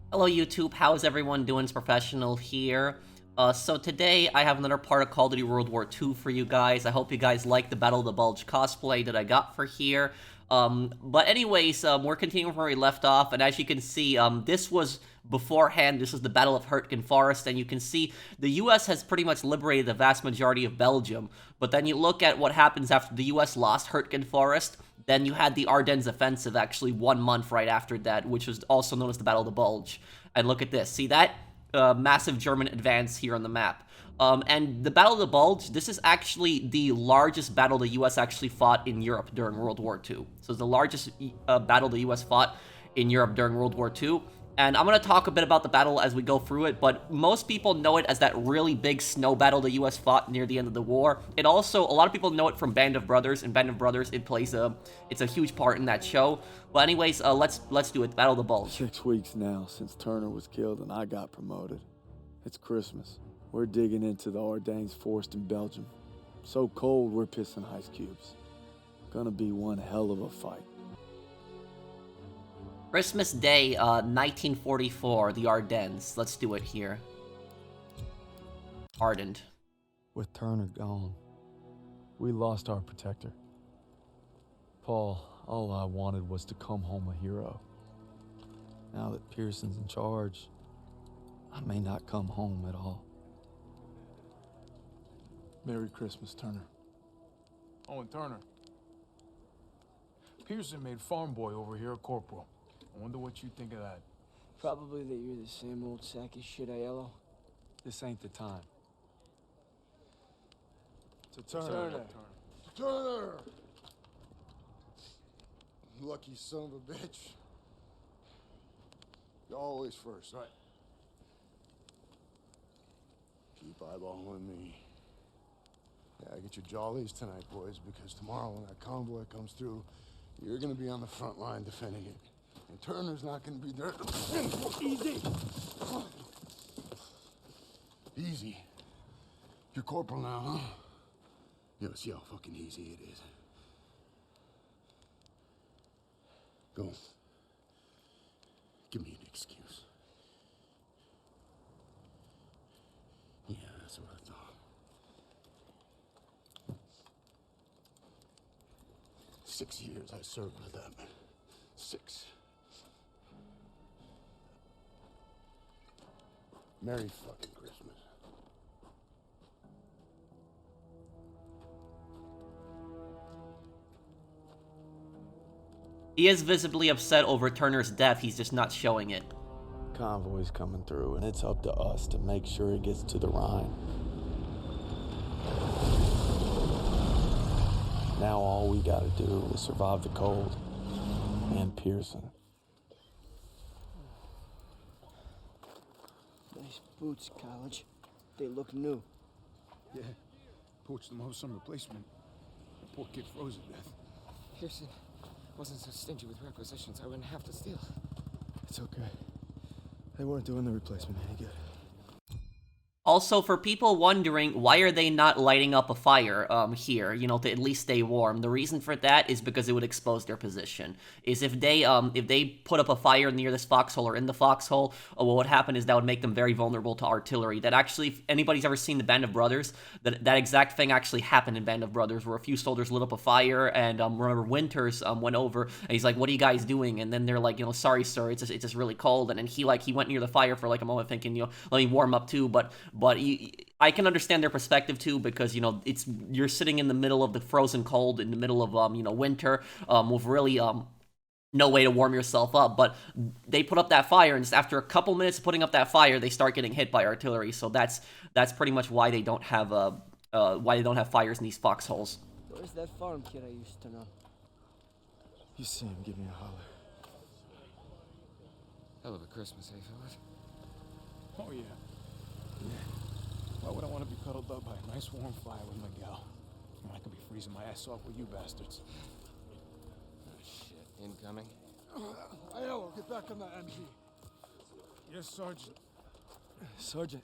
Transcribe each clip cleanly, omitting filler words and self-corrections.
Hello YouTube, how's everyone doing? It's Professional here. So today I have another part of Call of Duty World War II for you guys. I hope you guys like the Battle of the Bulge cosplay that I got for here. But anyways, we're continuing from where we left off, and as you can see, this was beforehand. This was the Battle of Hurtgen Forest, and you can see the US has pretty much liberated the vast majority of Belgium. But then you look at what happens after the US lost Hurtgen Forest. Then you had the Ardennes Offensive actually 1 month right after that, which was also known as the Battle of the Bulge. And look at this. See that? Massive German advance here on the map. And the Battle of the Bulge, this is actually the largest battle the US actually fought in Europe during World War II. So it's the largest battle the US fought in Europe during World War II. And I'm going to talk a bit about the battle as we go through it, but most people know it as that really big snow battle the US fought near the end of the war. It also, a lot of people know it from Band of Brothers, and Band of Brothers, it's a huge part in that show. But anyways, let's do it. Battle of the Bulge. 6 weeks now since Turner was killed and I got promoted. It's Christmas. We're digging into the Ardennes forest in Belgium. So cold, we're pissing ice cubes. Gonna be one hell of a fight. Christmas Day, 1944, the Ardennes. Let's do it here. Ardennes. With Turner gone, we lost our protector. Paul, all I wanted was to come home a hero. Now that Pearson's in charge, I may not come home at all. Merry Christmas, Turner. Oh, and Turner. Pearson made farm boy over here a corporal. I wonder what you think of that. Probably that you're the same old sack of shit, Aiello. This ain't the time. To Turner. Turner. Turner! Lucky son of a bitch. You're always first. Right. Keep eyeballing me. Yeah, get your jollies tonight, boys, because tomorrow when that convoy comes through, you're gonna be on the front line defending it. And Turner's not gonna be there. Easy! Easy. You're corporal now, huh? Yeah, see how fucking easy it is. Go. Give me an excuse. Yeah, that's what I thought. 6 years I served with them. 6. Merry fucking Christmas. He is visibly upset over Turner's death, he's just not showing it. Convoy's coming through, and it's up to us to make sure it gets to the Rhine. Now all we gotta do is survive the cold and Pearson. Nice boots, College. They look new. Yeah, poached them off some replacement. The poor kid froze to death. Pearson wasn't so stingy with requisitions, I wouldn't have to steal. It's okay. They weren't doing the replacement any good. Also, for people wondering, why are they not lighting up a fire here, you know, to at least stay warm? The reason for that is because it would expose their position. Is if they put up a fire near this foxhole or in the foxhole, what would happen is that would make them very vulnerable to artillery. That actually, if anybody's ever seen the Band of Brothers, that exact thing actually happened in Band of Brothers, where a few soldiers lit up a fire, and remember Winters went over, and he's like, "What are you guys doing?" And then they're like, "You know, sorry, sir, it's just really cold." And then he went near the fire for like a moment, thinking, you know, let me warm up too, but I can understand their perspective too, because you know you're sitting in the middle of the frozen cold, in the middle of you know, winter, with really no way to warm yourself up. But they put up that fire, and just after a couple minutes of putting up that fire, they start getting hit by artillery. So that's pretty much why they don't have fires in these foxholes. Where's that farm kid I used to know? You see him, give me a holler. Hell of a Christmas, eh, fellas? Oh, yeah. Why would I want to be cuddled up by a nice warm fire with my gal? When I could be freezing my ass off with you bastards. Oh, shit. Incoming? Aiello, get back on that MG. Yes, Sergeant. Sergeant,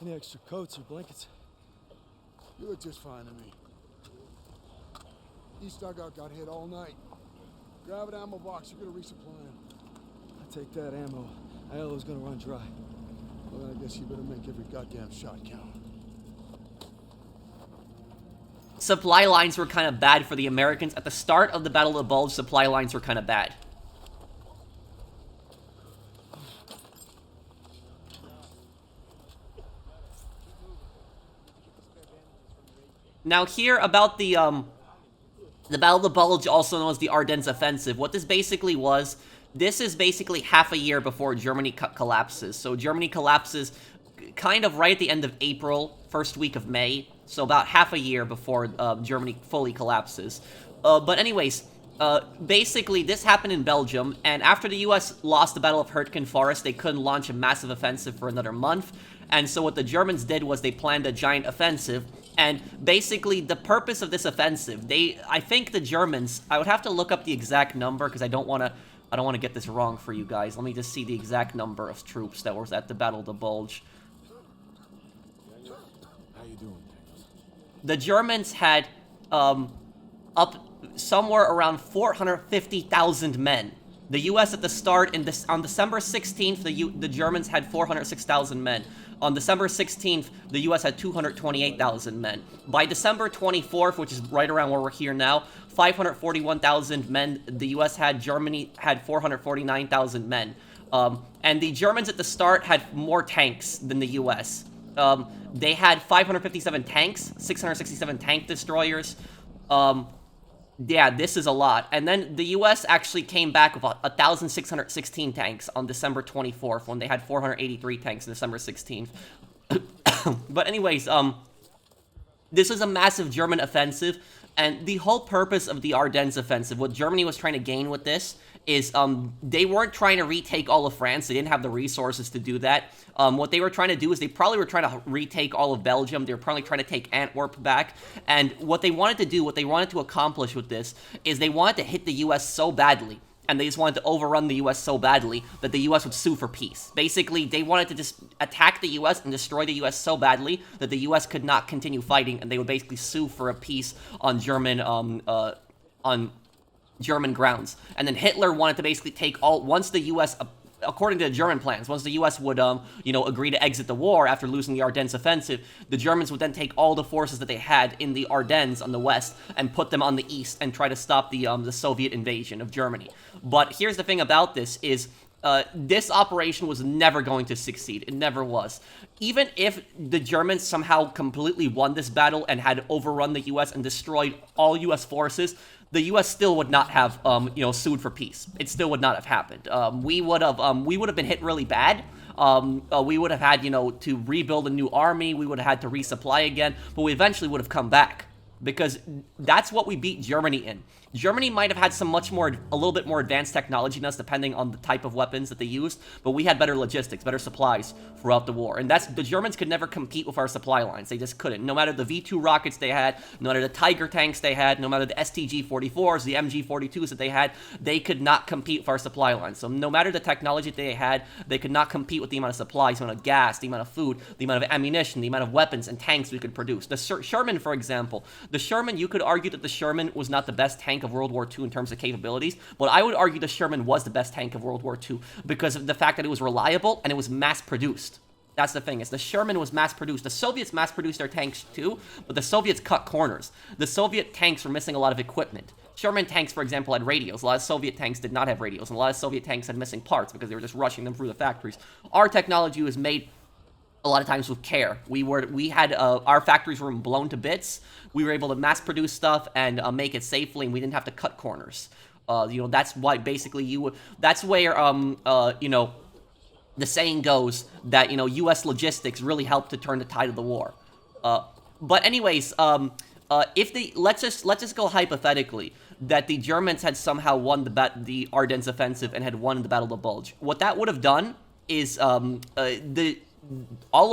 any extra coats or blankets? You look just fine to me. East dugout got hit all night. Grab an ammo box, you're gonna resupply him. I take that ammo. Aiello's gonna run dry. Well, I guess you better make every goddamn shot count. Supply lines were kind of bad for the Americans. At the start of the Battle of the Bulge, supply lines were kind of bad. Now here about the Battle of the Bulge, also known as the Ardennes Offensive. What this basically was, this is basically half a year before Germany collapses. So Germany collapses kind of right at the end of April, first week of May. So about half a year before Germany fully collapses. But anyways, basically this happened in Belgium, and after the US lost the Battle of Hurtgen Forest, they couldn't launch a massive offensive for another month. And so what the Germans did was they planned a giant offensive. And basically, the purpose of this offensive, I think the Germans, I would have to look up the exact number because I don't want to get this wrong for you guys. Let me just see the exact number of troops that was at the Battle of the Bulge. How you doing? The Germans had up somewhere around 450,000 men. The U.S. at the start, on December 16th, the Germans had 406,000 men. On December 16th, the U.S. had 228,000 men. By December 24th, which is right around where we're here now, 541,000 men the U.S. had. Germany had 449,000 men. And the Germans at the start had more tanks than the U.S. They had 557 tanks, 667 tank destroyers. Yeah, this is a lot. And then the U.S. actually came back with 1,616 tanks on December 24th, when they had 483 tanks on December 16th. But anyways, this is a massive German offensive, and the whole purpose of the Ardennes Offensive, what Germany was trying to gain with this, is they weren't trying to retake all of France. They didn't have the resources to do that. What they were trying to do is they probably were trying to retake all of Belgium. They were probably trying to take Antwerp back. And what they wanted to do, what they wanted to accomplish with this, is they wanted to hit the U.S. so badly, and they just wanted to overrun the U.S. so badly that the U.S. would sue for peace. Basically, they wanted to just attack the U.S. and destroy the U.S. so badly that the U.S. could not continue fighting, and they would basically sue for a peace on German grounds. And then Hitler wanted to basically take once the U.S., according to the German plans, once the U.S. would, agree to exit the war after losing the Ardennes Offensive, the Germans would then take all the forces that they had in the Ardennes on the west and put them on the east and try to stop the Soviet invasion of Germany. But here's the thing about this is, this operation was never going to succeed. It never was. Even if the Germans somehow completely won this battle and had overrun the U.S. and destroyed all U.S. forces, the U.S. still would not have, sued for peace. It still would not have happened. We would have been hit really bad. We would have had, to rebuild a new army. We would have had to resupply again, but we eventually would have come back, because that's what we beat Germany in. Germany might have had a little bit more advanced technology than us, depending on the type of weapons that they used, but we had better logistics, better supplies throughout the war. And the Germans could never compete with our supply lines. They just couldn't. No matter the V2 rockets they had, no matter the Tiger tanks they had, no matter the STG-44s, the MG-42s that they had, they could not compete with our supply lines. So no matter the technology they had, they could not compete with the amount of supplies, the amount of gas, the amount of food, the amount of ammunition, the amount of weapons and tanks we could produce. The Sherman, for example. The Sherman, you could argue that the Sherman was not the best tank of World War II in terms of capabilities, but I would argue the Sherman was the best tank of World War II because of the fact that it was reliable and it was mass-produced. That's the thing, is the Sherman was mass-produced. The Soviets mass-produced their tanks too, but the Soviets cut corners. The Soviet tanks were missing a lot of equipment. Sherman tanks, for example, had radios. A lot of Soviet tanks did not have radios, and a lot of Soviet tanks had missing parts because they were just rushing them through the factories. Our technology was made a lot of times with care. We had our factories were blown to bits. We were able to mass produce stuff and make it safely, and we didn't have to cut corners. That's why basically that's where the saying goes that U.S. logistics really helped to turn the tide of the war. But anyways, let's just go hypothetically that the Germans had somehow won the Ardennes Offensive and had won the Battle of the Bulge. What that would have done is all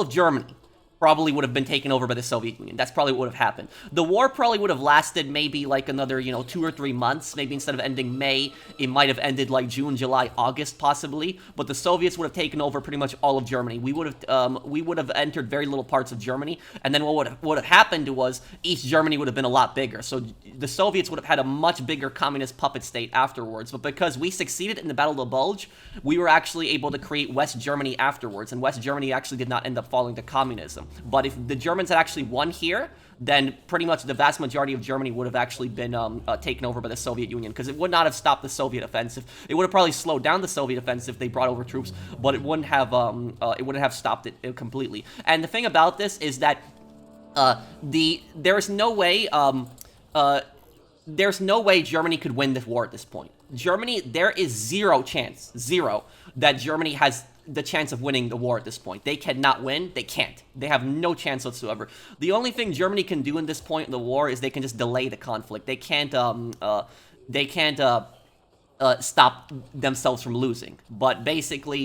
of Germany probably would have been taken over by the Soviet Union. That's probably what would have happened. The war probably would have lasted maybe like another, 2 or 3 months. Maybe instead of ending May, it might have ended like June, July, August possibly. But the Soviets would have taken over pretty much all of Germany. We would have entered very little parts of Germany, and then what would have happened was East Germany would have been a lot bigger. So the Soviets would have had a much bigger communist puppet state afterwards. But because we succeeded in the Battle of the Bulge, we were actually able to create West Germany afterwards, and West Germany actually did not end up falling to communism. But if the Germans had actually won here, then pretty much the vast majority of Germany would have actually been taken over by the Soviet Union, because it would not have stopped the Soviet offensive. It would have probably slowed down the Soviet offensive if they brought over troops, but it wouldn't have stopped it completely. And the thing about this is that there's no way Germany could win this war at this point. There is zero chance, that Germany has the chance of winning the war at this point. They cannot win. They can't. They have no chance whatsoever. The only thing Germany can do in this point in the war is they can just delay the conflict. They can't stop themselves from losing. But basically,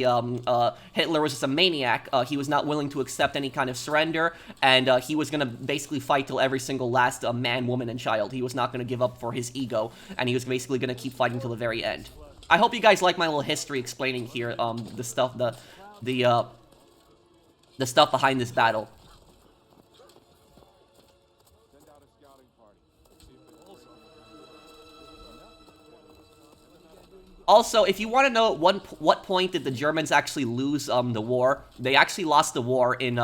Hitler was just a maniac. He was not willing to accept any kind of surrender, and he was going to basically fight till every single last man, woman, and child. He was not going to give up for his ego, and he was basically going to keep fighting till the very end. I hope you guys like my little history explaining here, the stuff behind this battle. Also, if you want to know at what point did the Germans actually lose the war, they actually lost the war in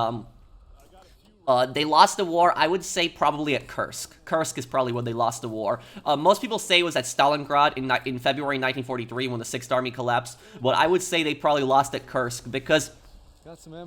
they lost the war, I would say, probably at Kursk. Kursk is probably when they lost the war. Most people say it was at Stalingrad in February 1943 when the 6th Army collapsed, but I would say they probably lost at Kursk because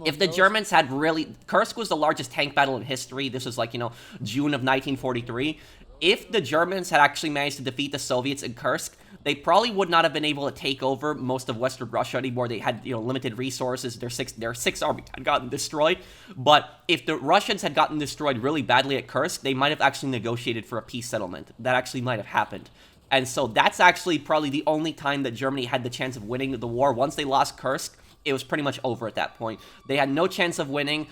if the Germans had really... Kursk was the largest tank battle in history. This was like, June of 1943. If the Germans had actually managed to defeat the Soviets in Kursk, they probably would not have been able to take over most of Western Russia anymore. They had, limited resources. Their sixth army had gotten destroyed. But if the Russians had gotten destroyed really badly at Kursk, they might have actually negotiated for a peace settlement. That actually might have happened. And so that's actually probably the only time that Germany had the chance of winning the war. Once they lost Kursk, it was pretty much over at that point. They had no chance of winning.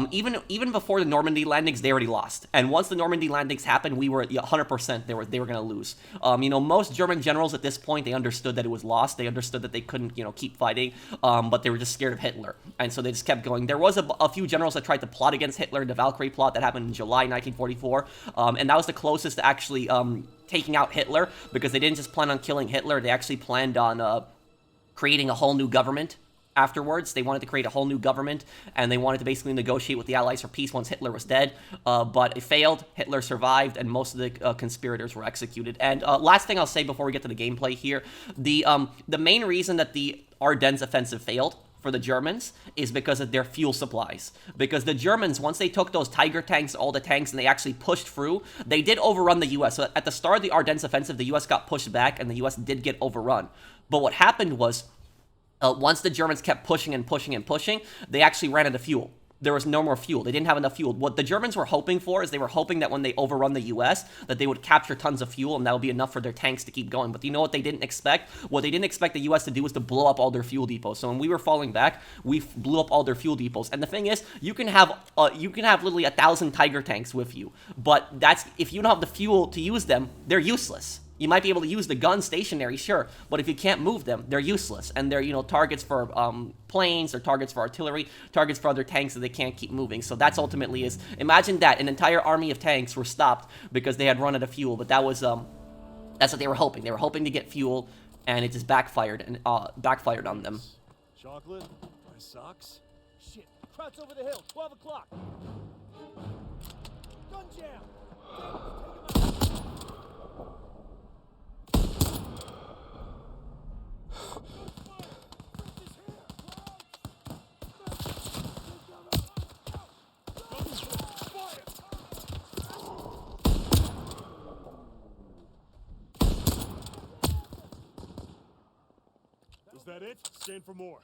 Even before the Normandy landings, they already lost. And once the Normandy landings happened, we were 100% they were going to lose. Most German generals at this point, they understood that it was lost. They understood that they couldn't, keep fighting, but they were just scared of Hitler. And so they just kept going. There was a few generals that tried to plot against Hitler, the Valkyrie plot that happened in July 1944, and that was the closest to actually taking out Hitler, because they didn't just plan on killing Hitler. They actually planned on creating a whole new government. Afterwards, they wanted to create a whole new government, and they wanted to basically negotiate with the Allies for peace once Hitler was dead, but it failed. Hitler survived, and most of the conspirators were executed. And last thing I'll say before we get to the gameplay here, the main reason that the Ardennes Offensive failed for the Germans is because of their fuel supplies. Because the Germans, once they took those Tiger tanks, all the tanks, and they actually pushed through, they did overrun the U.S. So at the start of the Ardennes Offensive, the U.S. got pushed back, and the U.S. did get overrun. But what happened was, once the Germans kept pushing and pushing and pushing, they actually ran out of fuel. There was no more fuel. They didn't have enough fuel. What the Germans were hoping for is they were hoping that when they overrun the U.S., that they would capture tons of fuel, and that would be enough for their tanks to keep going. But you know what they didn't expect? What they didn't expect the U.S. to do was to blow up all their fuel depots. So when we were falling back, we blew up all their fuel depots. And the thing is, you can have literally 1,000 Tiger tanks with you, but if you don't have the fuel to use them, they're useless. You might be able to use the gun stationary, sure, but if you can't move them, they're useless. And they're, targets for planes, or targets for artillery, targets for other tanks that they can't keep moving. So that's ultimately is, imagine that, an entire army of tanks were stopped because they had run out of fuel. But that was, that's what they were hoping. They were hoping to get fuel, and it just backfired on them. Chocolate? My socks? Shit, crowd's over the hill, 12 o'clock. Gun jam! Take him out. Is that it? Stand for more.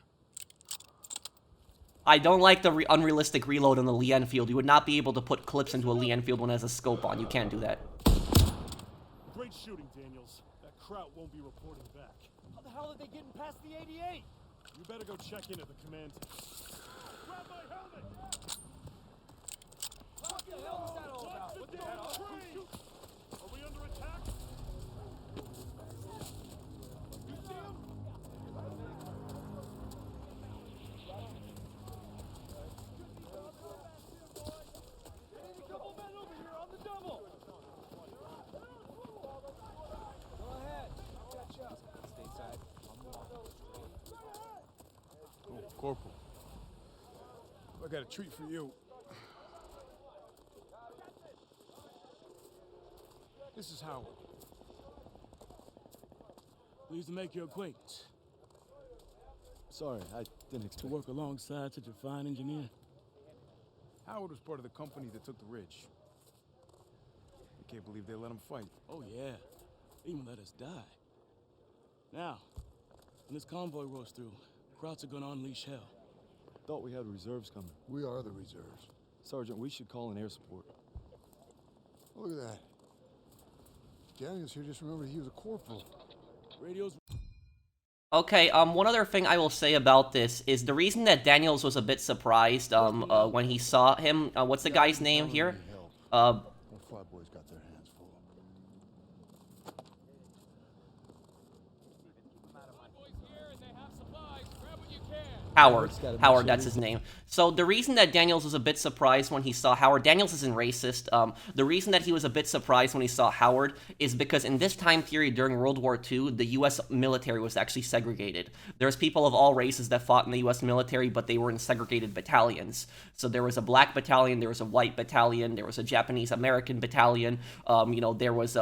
I don't like the unrealistic reload on the Lee Enfield. You would not be able to put clips into a Lee Enfield when it has a scope on. You can't do that. Great shooting, Daniels. That Kraut won't be reporting back. How the hell are they getting past the 88? You better go check in at the command tent. Grab my helmet! Are we under attack? You see him? Couple men over here on the double. Go ahead. Catch up. Stateside. Oh, Corporal. I got a treat for you. This is Howard. Pleased to make your acquaintance. Sorry, I didn't To expect. work alongside such a fine engineer. Howard was part of the company that took the ridge. I can't believe they let him fight. Oh, yeah. They even let us die. Now, when this convoy rolls through, Krauts are gonna unleash hell. Thought we had reserves coming. We are the reserves. Sergeant, we should call in air support. Look at that. Daniels here just remembered he was a corporal. Radios. Okay, one other thing I will say about this is the reason that Daniels was a bit surprised, when he saw him, what's the guy's name here? Our fly boys got their hands full. Howard, that's his name. So the reason that Daniels was a bit surprised when he saw Howard, Daniels isn't racist, the reason that he was a bit surprised when he saw Howard is because in this time period during World War II, the U.S. military was actually segregated. There's people of all races that fought in the U.S. military, but they were in segregated battalions. So there was a black battalion, there was a white battalion, there was a Japanese-American battalion, there was,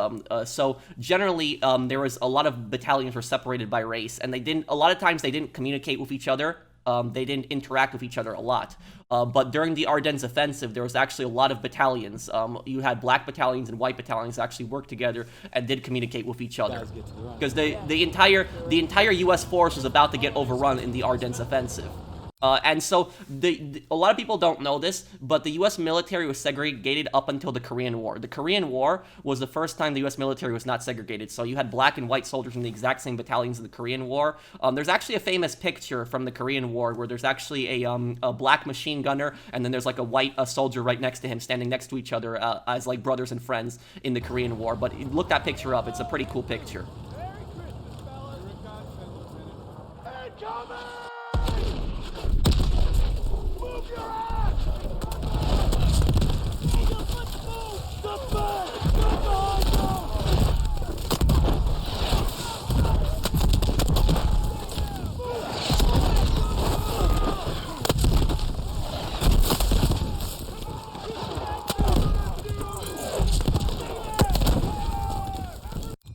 so generally, there was a lot of battalions were separated by race, and a lot of times they didn't communicate with each other. They didn't interact with each other a lot. But during the Ardennes Offensive, there was actually a lot of battalions. You had black battalions and white battalions actually work together and did communicate with each other. Because the entire U.S. force was about to get overrun in the Ardennes Offensive. And so a lot of people don't know this, but the U.S. military was segregated up until the Korean War. The Korean War was the first time the U.S. military was not segregated. So you had black and white soldiers in the exact same battalions in the Korean War. There's actually a famous picture from the Korean War where there's actually a black machine gunner, and then there's like a white soldier right next to him, standing next to each other as like brothers and friends in the Korean War. But look that picture up; it's a pretty cool picture. Merry Christmas, fellas. Hey, coming! Move your ass! Let's move! Step back! Step behind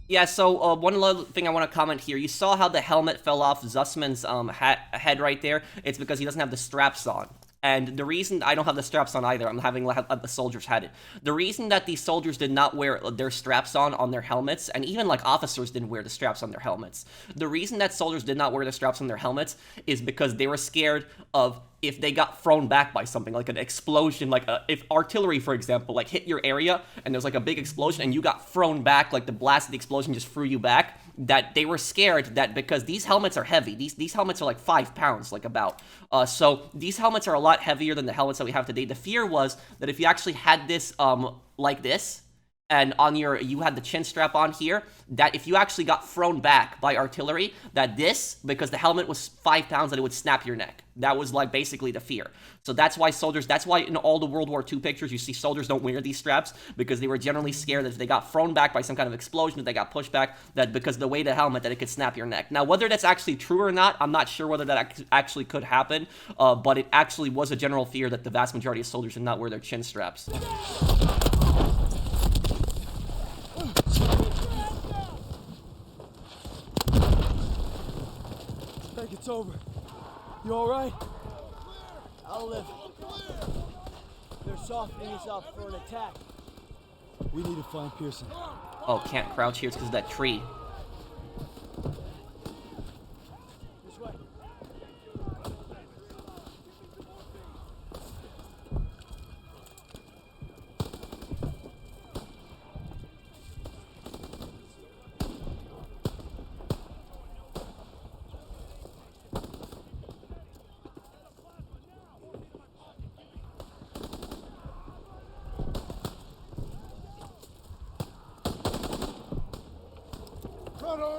Yeah, so one other thing I want to comment here. You saw how the helmet fell off Zussman's head right there? It's because he doesn't have the straps on. And the reason I don't have the straps on either, I'm having the soldiers had it. The reason that these soldiers did not wear their straps on their helmets, and even like officers didn't wear the straps on their helmets. The reason that soldiers did not wear the straps on their helmets is because they were scared of if they got thrown back by something, like an explosion, like if artillery, for example, like hit your area and there's like a big explosion and you got thrown back, like the blast of the explosion just threw you back, that they were scared that because these helmets are heavy, these helmets are like 5 pounds, like about. So these helmets are a lot heavier than the helmets that we have today. The fear was that if you actually had this like this, and you had the chin strap on here, that if you actually got thrown back by artillery, that because the helmet was 5 pounds, that it would snap your neck. That was like basically the fear. So that's why in all the World War II pictures, you see soldiers don't wear these straps, because they were generally scared that if they got thrown back by some kind of explosion, if they got pushed back, that because of the weight of the helmet, that it could snap your neck. Now, whether that's actually true or not, I'm not sure whether that actually could happen, but it actually was a general fear that the vast majority of soldiers did not wear their chin straps. I think it's over. You all right? I'll live. They're softening us up for an attack. We need to find Pearson. Oh, can't crouch here, it's because of that tree. This way.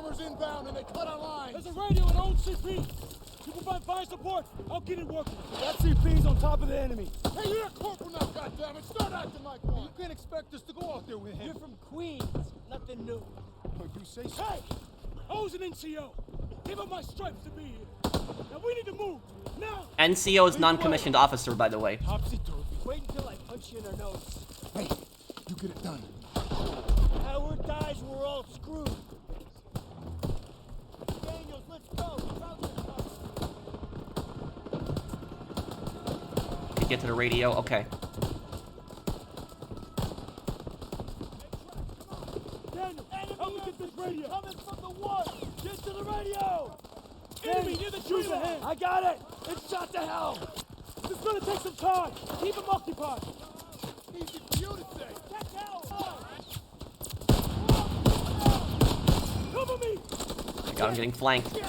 Armor's inbound and they cut our line. There's a radio and old CP. You provide fire support. I'll get it working. That CP's on top of the enemy. Hey, you're a corporal now, goddammit. Start acting like one. You can't expect us to go out there with him. You're from Queens. Nothing new. Oh, you say so? Hey! I was an NCO. Give up my stripes to be here. Now we need to move. Now! NCO is non-commissioned officer, by the way. Topsy-turvy. Wait until I punch you in our nose. Hey, you get it done. Howard dies, we're all screwed. Daniels, let's go. To get to the radio, okay. Daniel, help me get this radio. Coming from the one. Get to the radio. Enemy near the trees ahead. I got it. It's shot to hell. This is gonna take some time. Keep them occupied. Easy for you to say. Cover me. I got him getting flanked.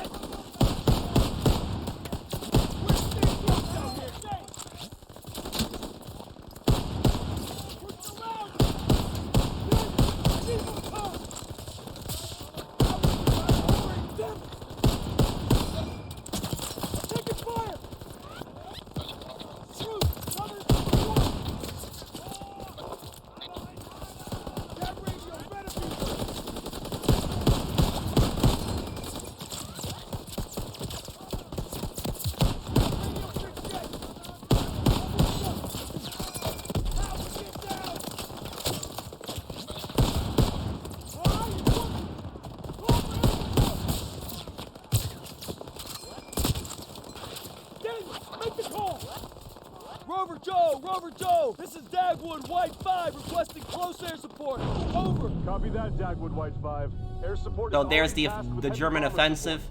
Rover Joe, this is Dagwood White 5 requesting close air support. Over. Copy that, Dagwood White 5. Air support. So there's the German offensive.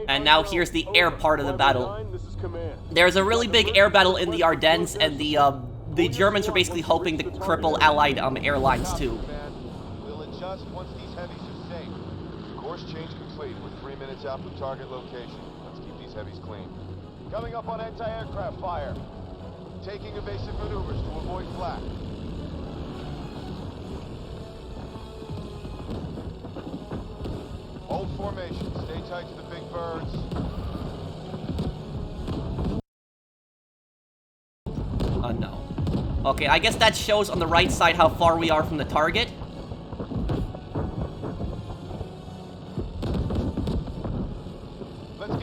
And now here's the air part of the battle. There's a really big air battle in the Ardennes, and the Germans are basically hoping to cripple Allied airlines too. We'll adjust once these heavies are safe. Course change complete. We're 3 minutes out from target location. Let's keep these heavies clean. Coming up on anti-aircraft fire. Taking evasive maneuvers to avoid flak. Hold formation. Stay tight to the big birds. No. Okay, I guess that shows on the right side how far we are from the target.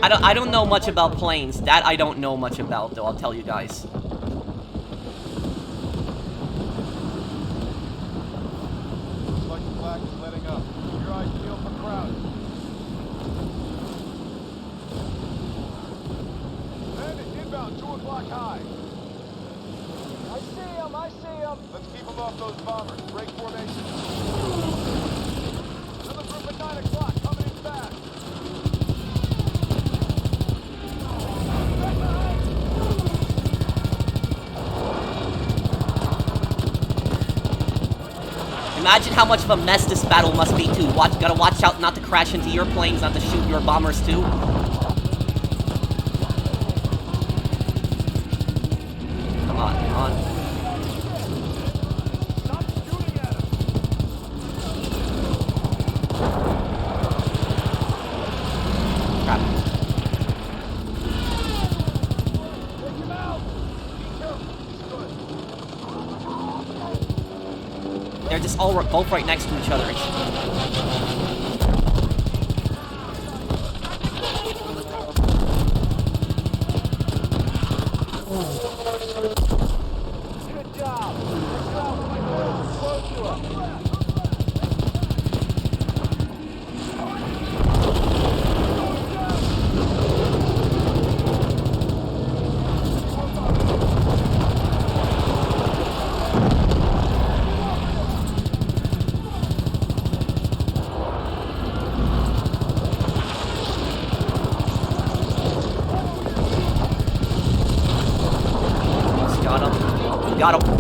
I don't know much about planes. That I don't know much about, though, I'll tell you guys. Looks like the flag is letting up. Keep your eyes peeled for crowds. Bandit inbound, 2 o'clock high. I see him. Let's keep them off those bombers. Break formation. Another group at 9 o'clock, coming in fast. Imagine how much of a mess this battle must be, too. Gotta watch out not to crash into your planes, not to shoot your bombers, too. Come on, come on. Stop shooting at him. Crap. Take him out. They're just all both right next to each other. Good job. Close to him. Got him.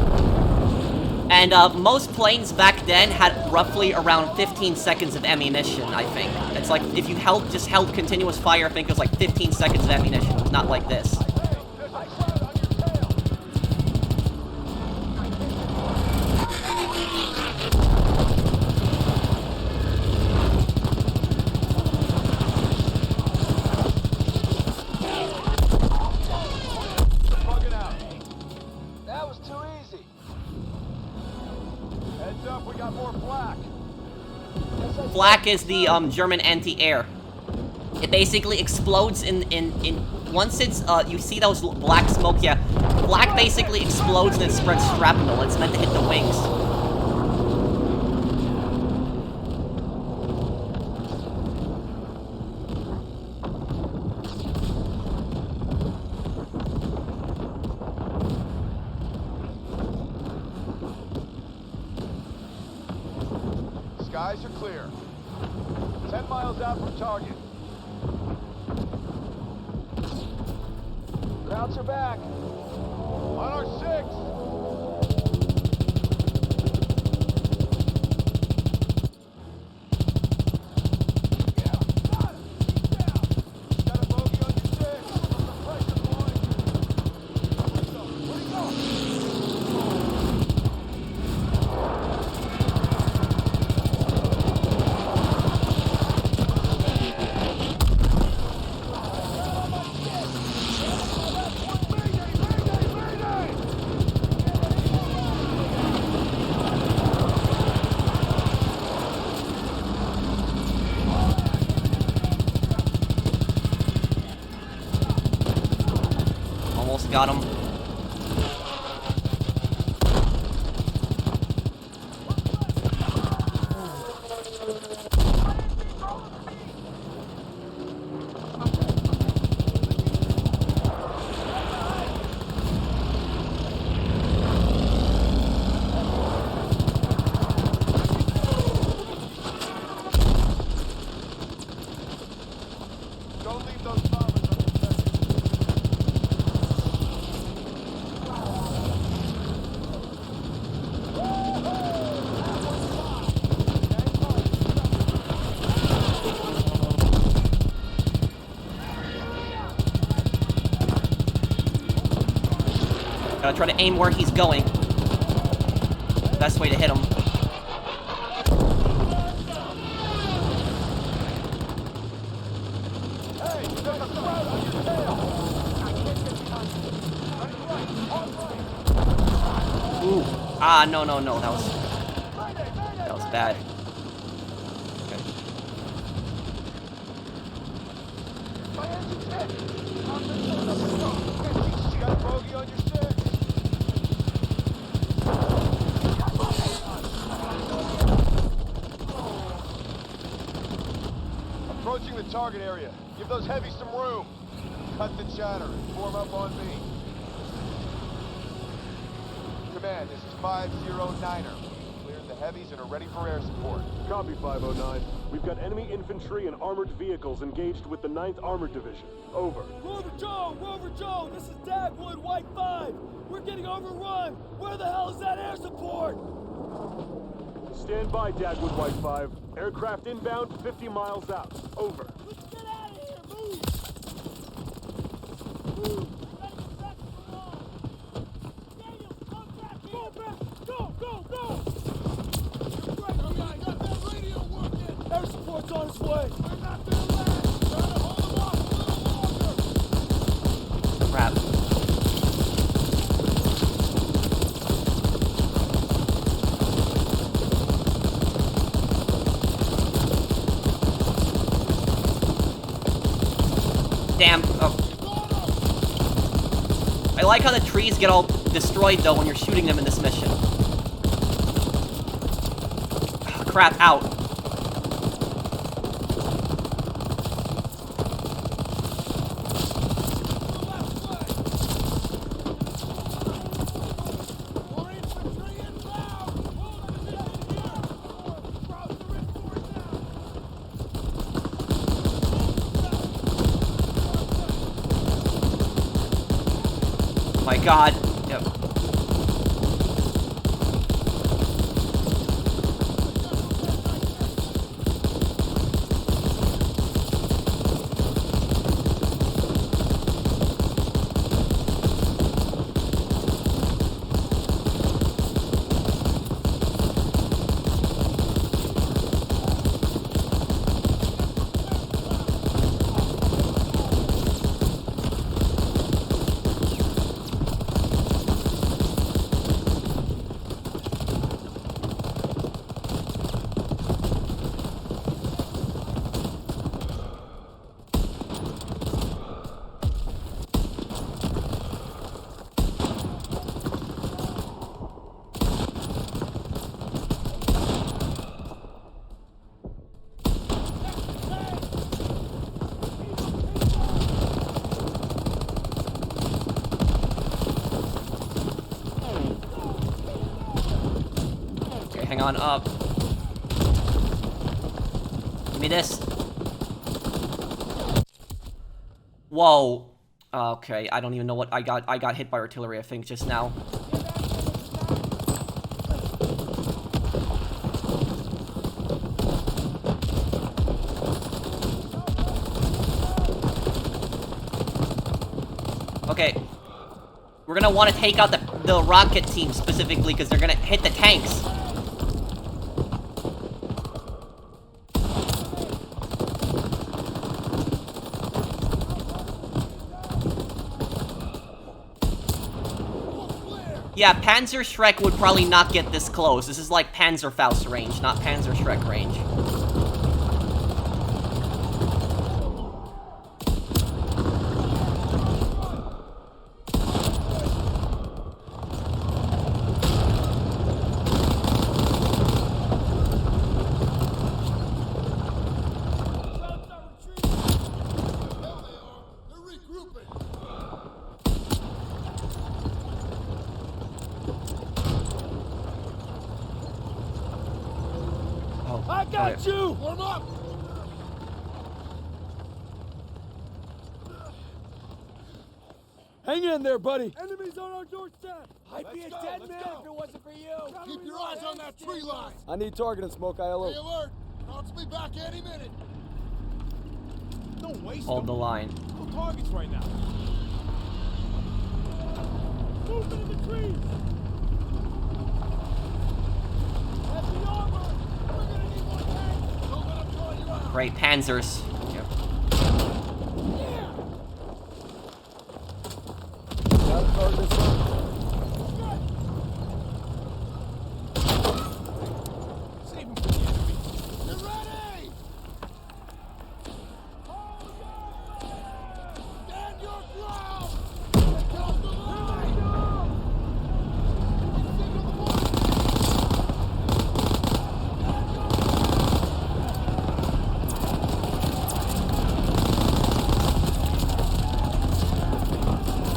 And most planes back then had roughly around 15 seconds of ammunition, I think. It's like, if you just held continuous fire, I think it was like 15 seconds of ammunition. It's not like this. black is the German anti-air. It basically explodes in once it's you see those black smoke. Yeah, black basically explodes and it spreads shrapnel. It's meant to hit the wings. Skies are clear. 10 miles out from target. Krauts are back. On our 6. Got a bogey on your 6. Under pressure, boys. Where'd he go? Almost got him. Don't leave those bombers unprotected. Gotta try to aim where he's going. Best way to hit him. Hey, there's a crowd on your tail. Ooh. Ah, no. That was bad. Okay. My engine's hit. You got a bogey on your 6. Approaching the target area. Give those heavies some room. Cut the chatter and form up on me. Command, this is 509er. We cleared the heavies and are ready for air support. Copy, 509. We've got enemy infantry and armored vehicles engaged with the 9th Armored Division. Over. Rover Joe, this is Dagwood, White 5. We're getting overrun. Where the hell is that air support? Stand by, Dagwood White 5. Aircraft inbound 50 miles out. Over. Let's get out of here, move! Move! Daniel, come back here! Go back! Go! Right, I got that radio working! Air support's on its way! We're not gonna last! Try to hold them off a little longer! Crap. Damn. Oh. I like how the trees get all destroyed, though, when you're shooting them in this mission. Ah, crap, out. My God. Yep. on up. Give me this. Whoa. Okay, I don't even know what I got. I got hit by artillery, I think, just now. Okay. We're gonna want to take out the rocket team specifically because they're gonna hit the tanks. Yeah, Panzerschreck would probably not get this close. This is like Panzerfaust range, not Panzerschreck range. I got you! Warm up! Hang in there, buddy. Enemies on our doorstep. I'd be a Let's go, dead let's man go. if it wasn't for you. Keep your eyes on that tree line. I need target and smoke Stay ILO. alert. Cops will be back any minute. Don't waste Hold them. the line. No targets right now. Movement in the trees. Heavy armor. We're gonna need more tanks. Don't let them draw you out. Great, Panzers. Yep. Got a target and smoke. Save them from the enemy. You ready? Stand your ground. Here comes the line. Signal the boys.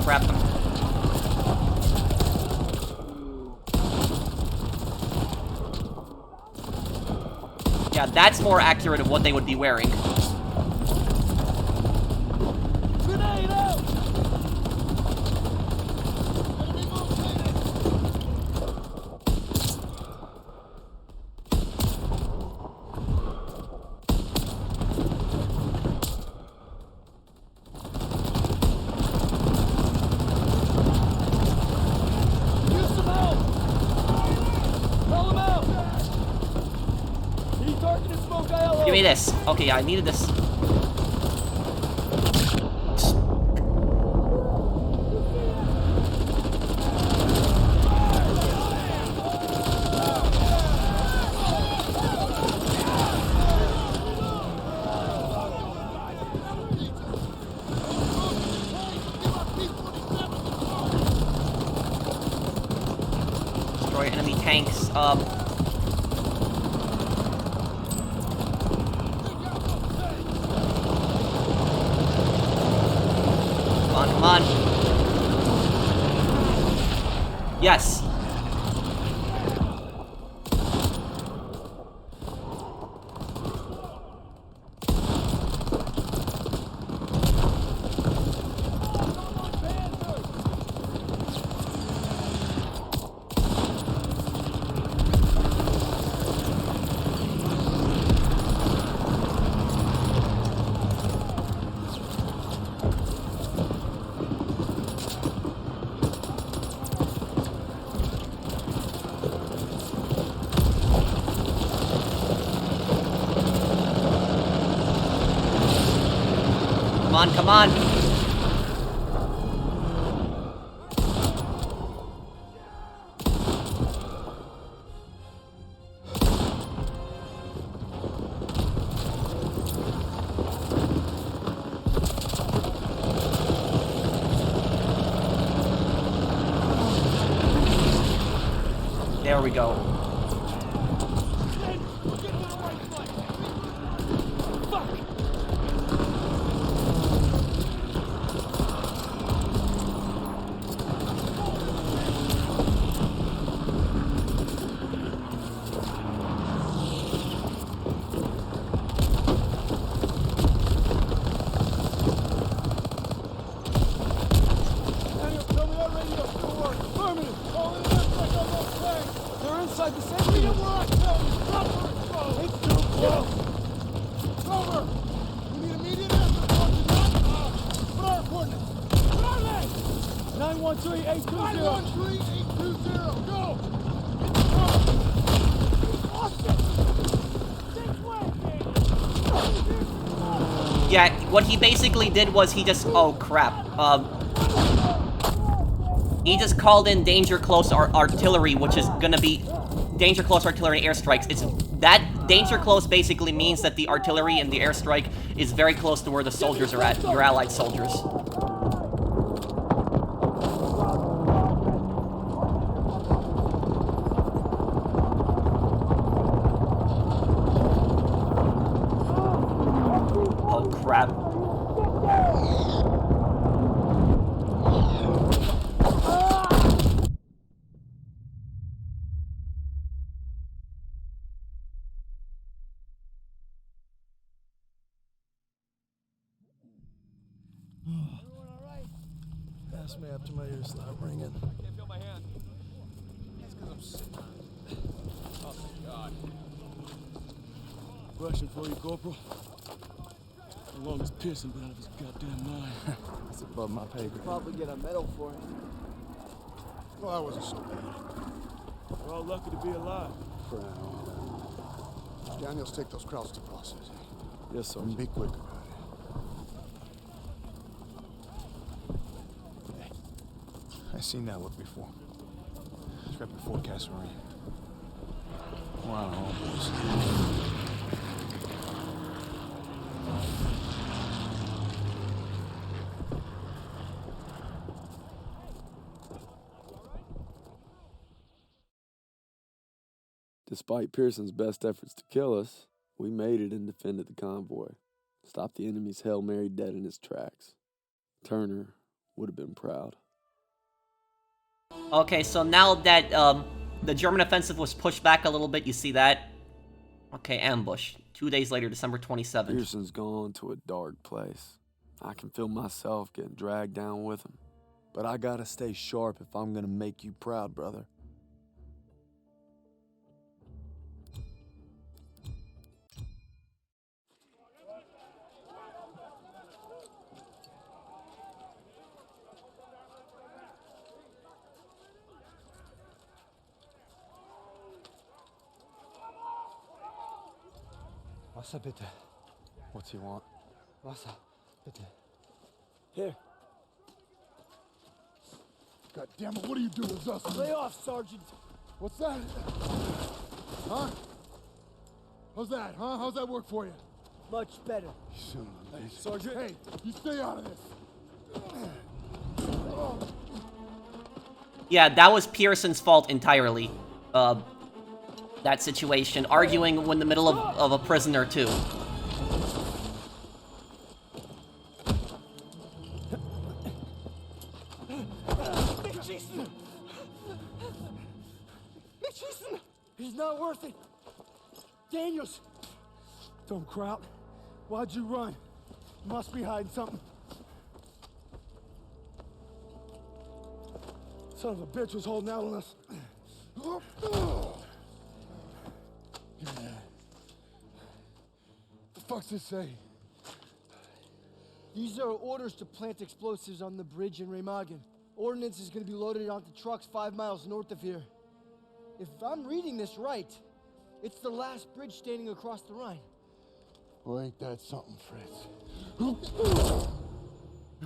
Crap them. Yeah, that's more accurate of what they would be wearing. Grenade out. Enemy located. Use some help. Call him out. Need target and smoke ILO. Give me this. Okay, I needed this. Destroy enemy tanks. Come on. Yes. Come on. There we go. 913-820. 913-820, go! Yeah, what he basically did was he just... Oh, crap. He just called in danger close artillery, which is gonna be danger close artillery airstrikes. It's that danger close basically means that the artillery and the airstrike is very close to where the soldiers are at, your allied soldiers. Oh crap. Pass me after my ears start ringing. I can't feel my hand. That's because I'm sitting on it. Oh, thank God. Question for you, Corporal. How long has Pearson been out of his goddamn mind? That's above my pay grade. Probably get a medal for it. Well, that wasn't so bad. We're all lucky to be alive. For now. Daniels, take those crowds to process. Yes, sir. And be quick about it. Hey, I seen that look before. It's right before Casserine. We're on our own, boys. Despite Pearson's best efforts to kill us, we made it and defended the convoy. Stopped the enemy's Hail Mary dead in its tracks. Turner would have been proud. Okay, so now that the German offensive was pushed back a little bit, you see that? Okay, ambush. 2 days later, December 27th. Pearson's gone to a dark place. I can feel myself getting dragged down with him. But I gotta stay sharp if I'm gonna make you proud, brother. Wasser bitte. What's he want? Wasser bitte. Here. God damn it, what are you doing, Zussman? Lay off, Sergeant. What's that? Huh? How's that, huh? How's that work for you? Much better. You son of a bitch. Sergeant. Hey, you stay out of this. Yeah, that was Pearson's fault entirely. That situation, arguing in the middle of a prisoner too. He's not worth it. Daniels. Don't Kraut. Why'd you run? You must be hiding something. Son of a bitch was holding out on us. The fuck's this say? These are orders to plant explosives on the bridge in Remagen. Ordnance is going to be loaded onto trucks 5 miles north of here. If I'm reading this right, it's the last bridge standing across the Rhine. Well, ain't that something, Fritz?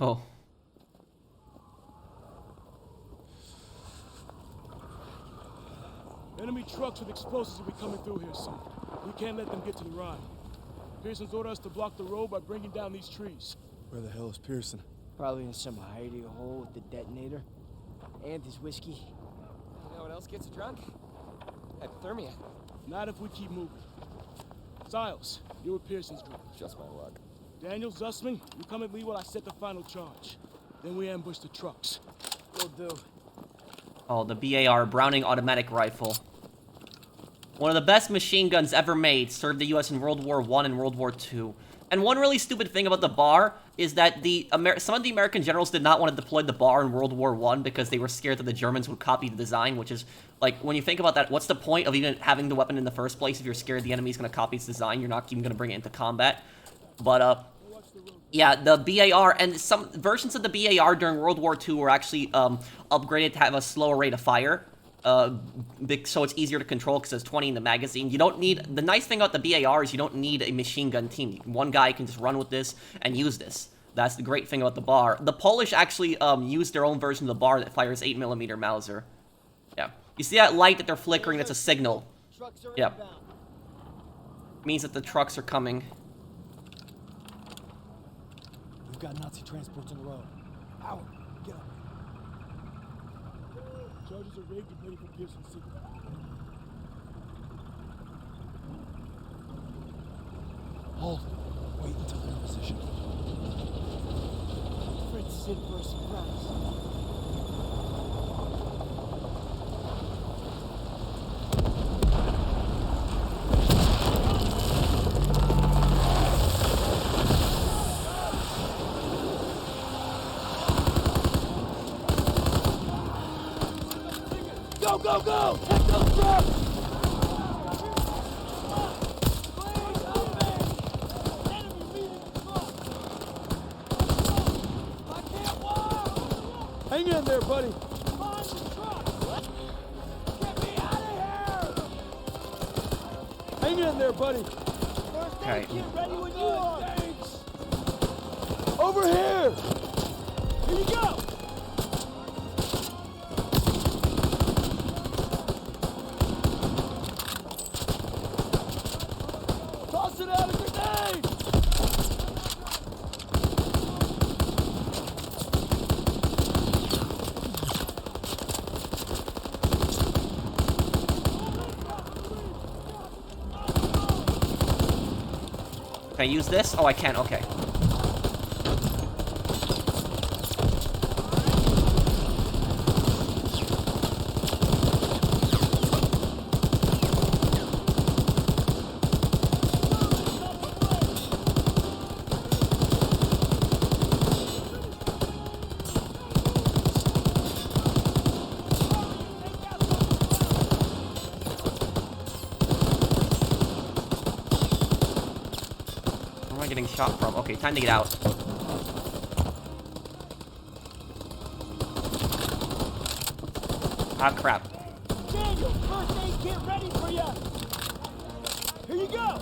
Oh. Enemy trucks with explosives will be coming through here soon. We can't let them get to the Rhine. Pearson's ordered us to block the road by bringing down these trees. Where the hell is Pearson? Probably in some hidey hole with the detonator. And his whiskey. You know what else gets you drunk? Hypothermia. Not if we keep moving. Siles, you're with Pearson's group. Just my luck. Daniel, Zussman, you come at me while I set the final charge. Then we ambush the trucks. Will do. Oh, the BAR, Browning Automatic Rifle. One of the best machine guns ever made, served the US in World War I and World War II. And one really stupid thing about the BAR is that some of the American generals did not want to deploy the BAR in World War I because they were scared that the Germans would copy the design, which is, like, when you think about that, what's the point of even having the weapon in the first place if you're scared the enemy's going to copy its design? You're not even going to bring it into combat. But, Watch the road. Yeah, the BAR, and some versions of the BAR during World War II were actually upgraded to have a slower rate of fire. So it's easier to control because there's 20 in the magazine. You don't need... The nice thing about the BAR is you don't need a machine gun team. One guy can just run with this and use this. That's the great thing about the BAR. The Polish actually use their own version of the BAR that fires 8mm Mauser. Yeah. You see that light that they're flickering? That's a signal. Yep. Means that the trucks are coming. We've got Nazi transports on the road. Howard, get up. Charges are rigged and ready for Pearson City. Hold. Wait until they're in position. Fred's sit for a surprise. Go, go, go! Take those trucks! Hang in there, buddy. Find the truck. Get me out of here. Hang in there, buddy. First aid kit ready when you are. Thanks. Over here. Here you go. Toss it out a grenade. Can I use this? Oh, I can. Okay. Getting shot from. Okay, time to get out. Ah, crap. Daniel, first aid kit ready for you. Here you go.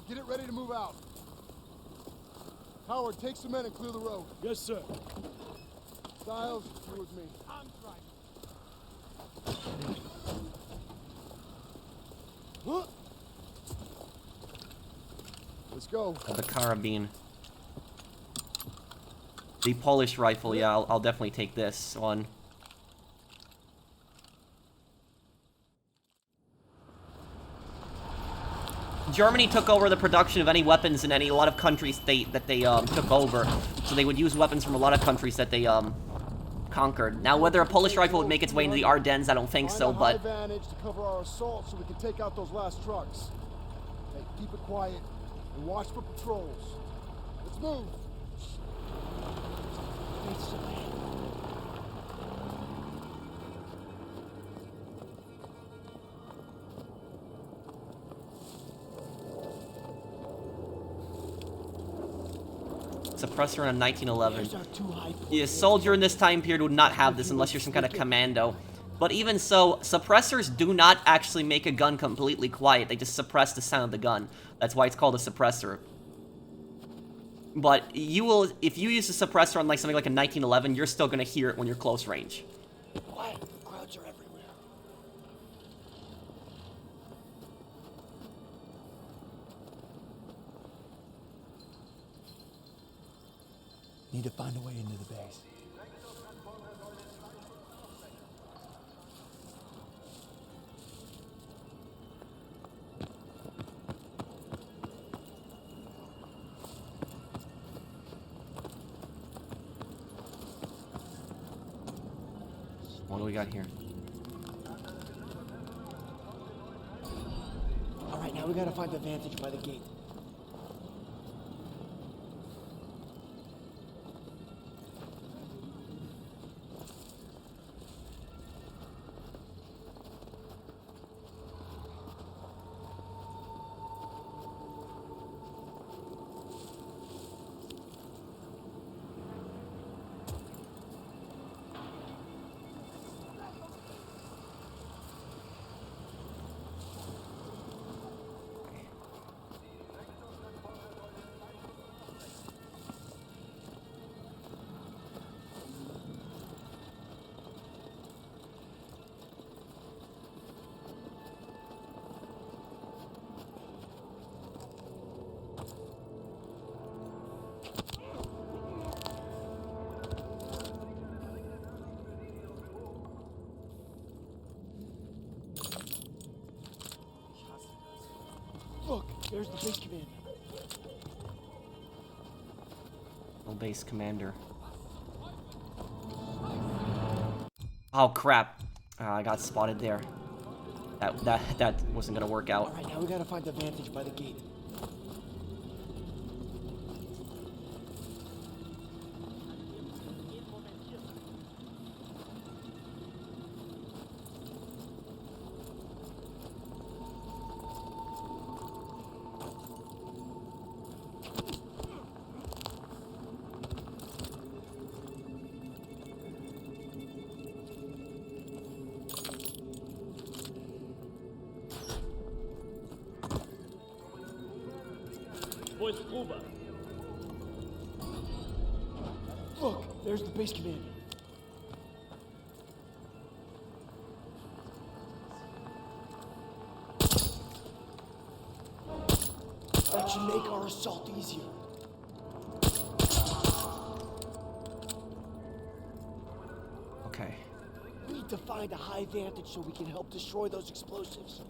Get it ready to move out. Howard, take some men and clear the road. Yes, sir. Styles, you with me. I'm driving. Huh? Let's go. The carabine. The Polish rifle, yeah, I'll definitely take this one. Germany took over the production of any weapons in a lot of countries that they took over. So they would use weapons from a lot of countries that they conquered. Now, whether a Polish rifle would make its way into the Ardennes, I don't think so, but... advantage to cover our assault so we can take out those last trucks. Hey, keep it quiet and watch for patrols. Let's move. Suppressor in a 1911. Yeah, a soldier in this time period would not have this unless you're some kind of commando. But even so, suppressors do not actually make a gun completely quiet. They just suppress the sound of the gun. That's why it's called a suppressor. But you will, if you use a suppressor on like something like a 1911, you're still going to hear it when you're close range. Quiet. Crowds are everywhere. Need to find a way into the base. What do we got here? All right, now we gotta find the vantage by the gate. Look, there's the base commander. No base commander. Oh crap! I got spotted there. That wasn't gonna work out. All right, now we gotta find the vantage by the gate. Look, there's the base commander. That should make our assault easier. Okay. We need to find a high vantage so we can help destroy those explosives.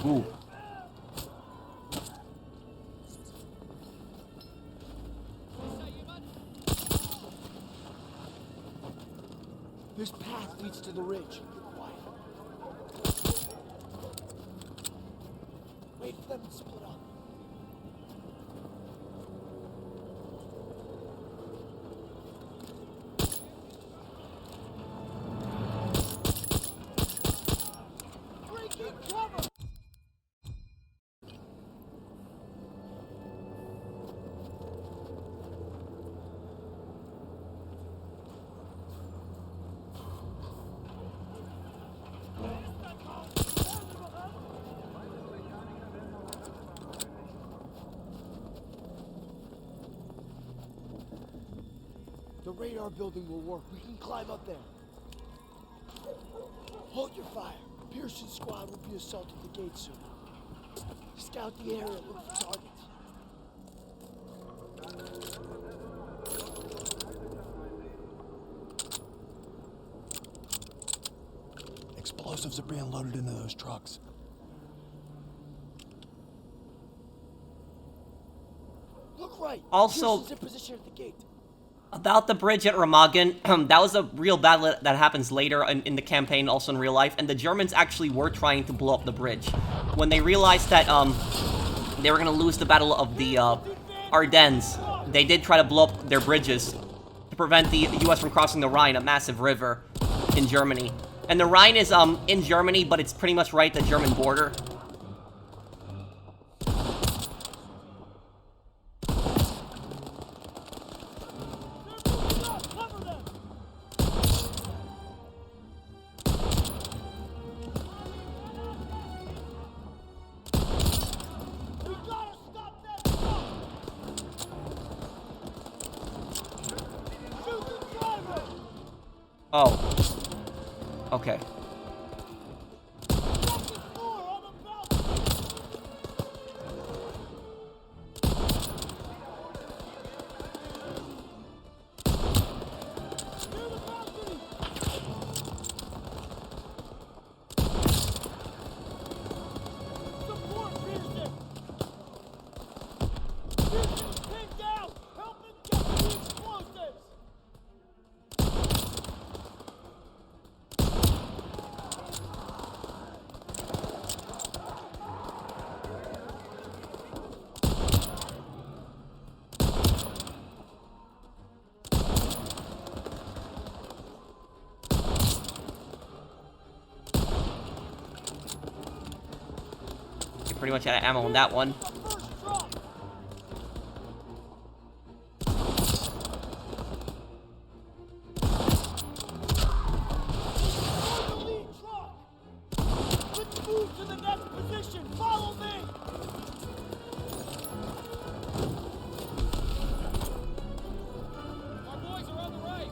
Ooh. This path leads to the ridge. Quiet. Wait for them to split up. Breaking cover! The radar building will work. We can climb up there. Hold your fire. Pearson's squad will be assaulting the gate soon. Scout the area, look for targets. Explosives are being loaded into those trucks. Look right. Also- Pearson's in position at the gate. About the bridge at Remagen, that was a real battle that happens later in the campaign, also in real life, and the Germans actually were trying to blow up the bridge. When they realized that they were going to lose the Battle of the Ardennes, they did try to blow up their bridges to prevent the US from crossing the Rhine, a massive river in Germany. And the Rhine is in Germany, but it's pretty much right at the German border. Oh. Okay. pretty much out of ammo on that one. Let's move to the next position. Follow me. Our boys are on the right.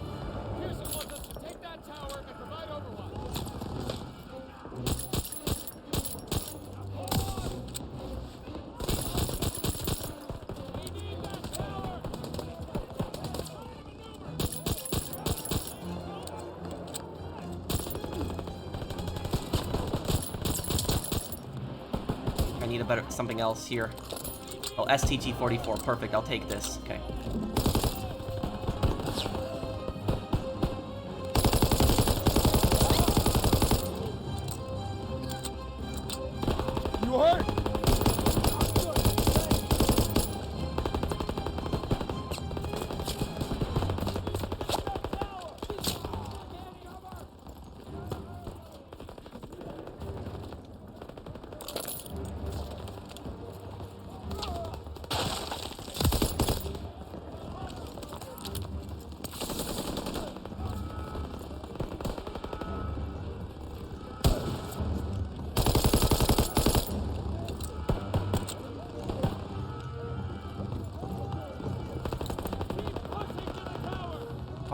Pearson wants us to take that tower and provide overwatch. We need that tower. I need a better something else here. Oh, STG-44. Perfect. I'll take this. Okay. You hurt?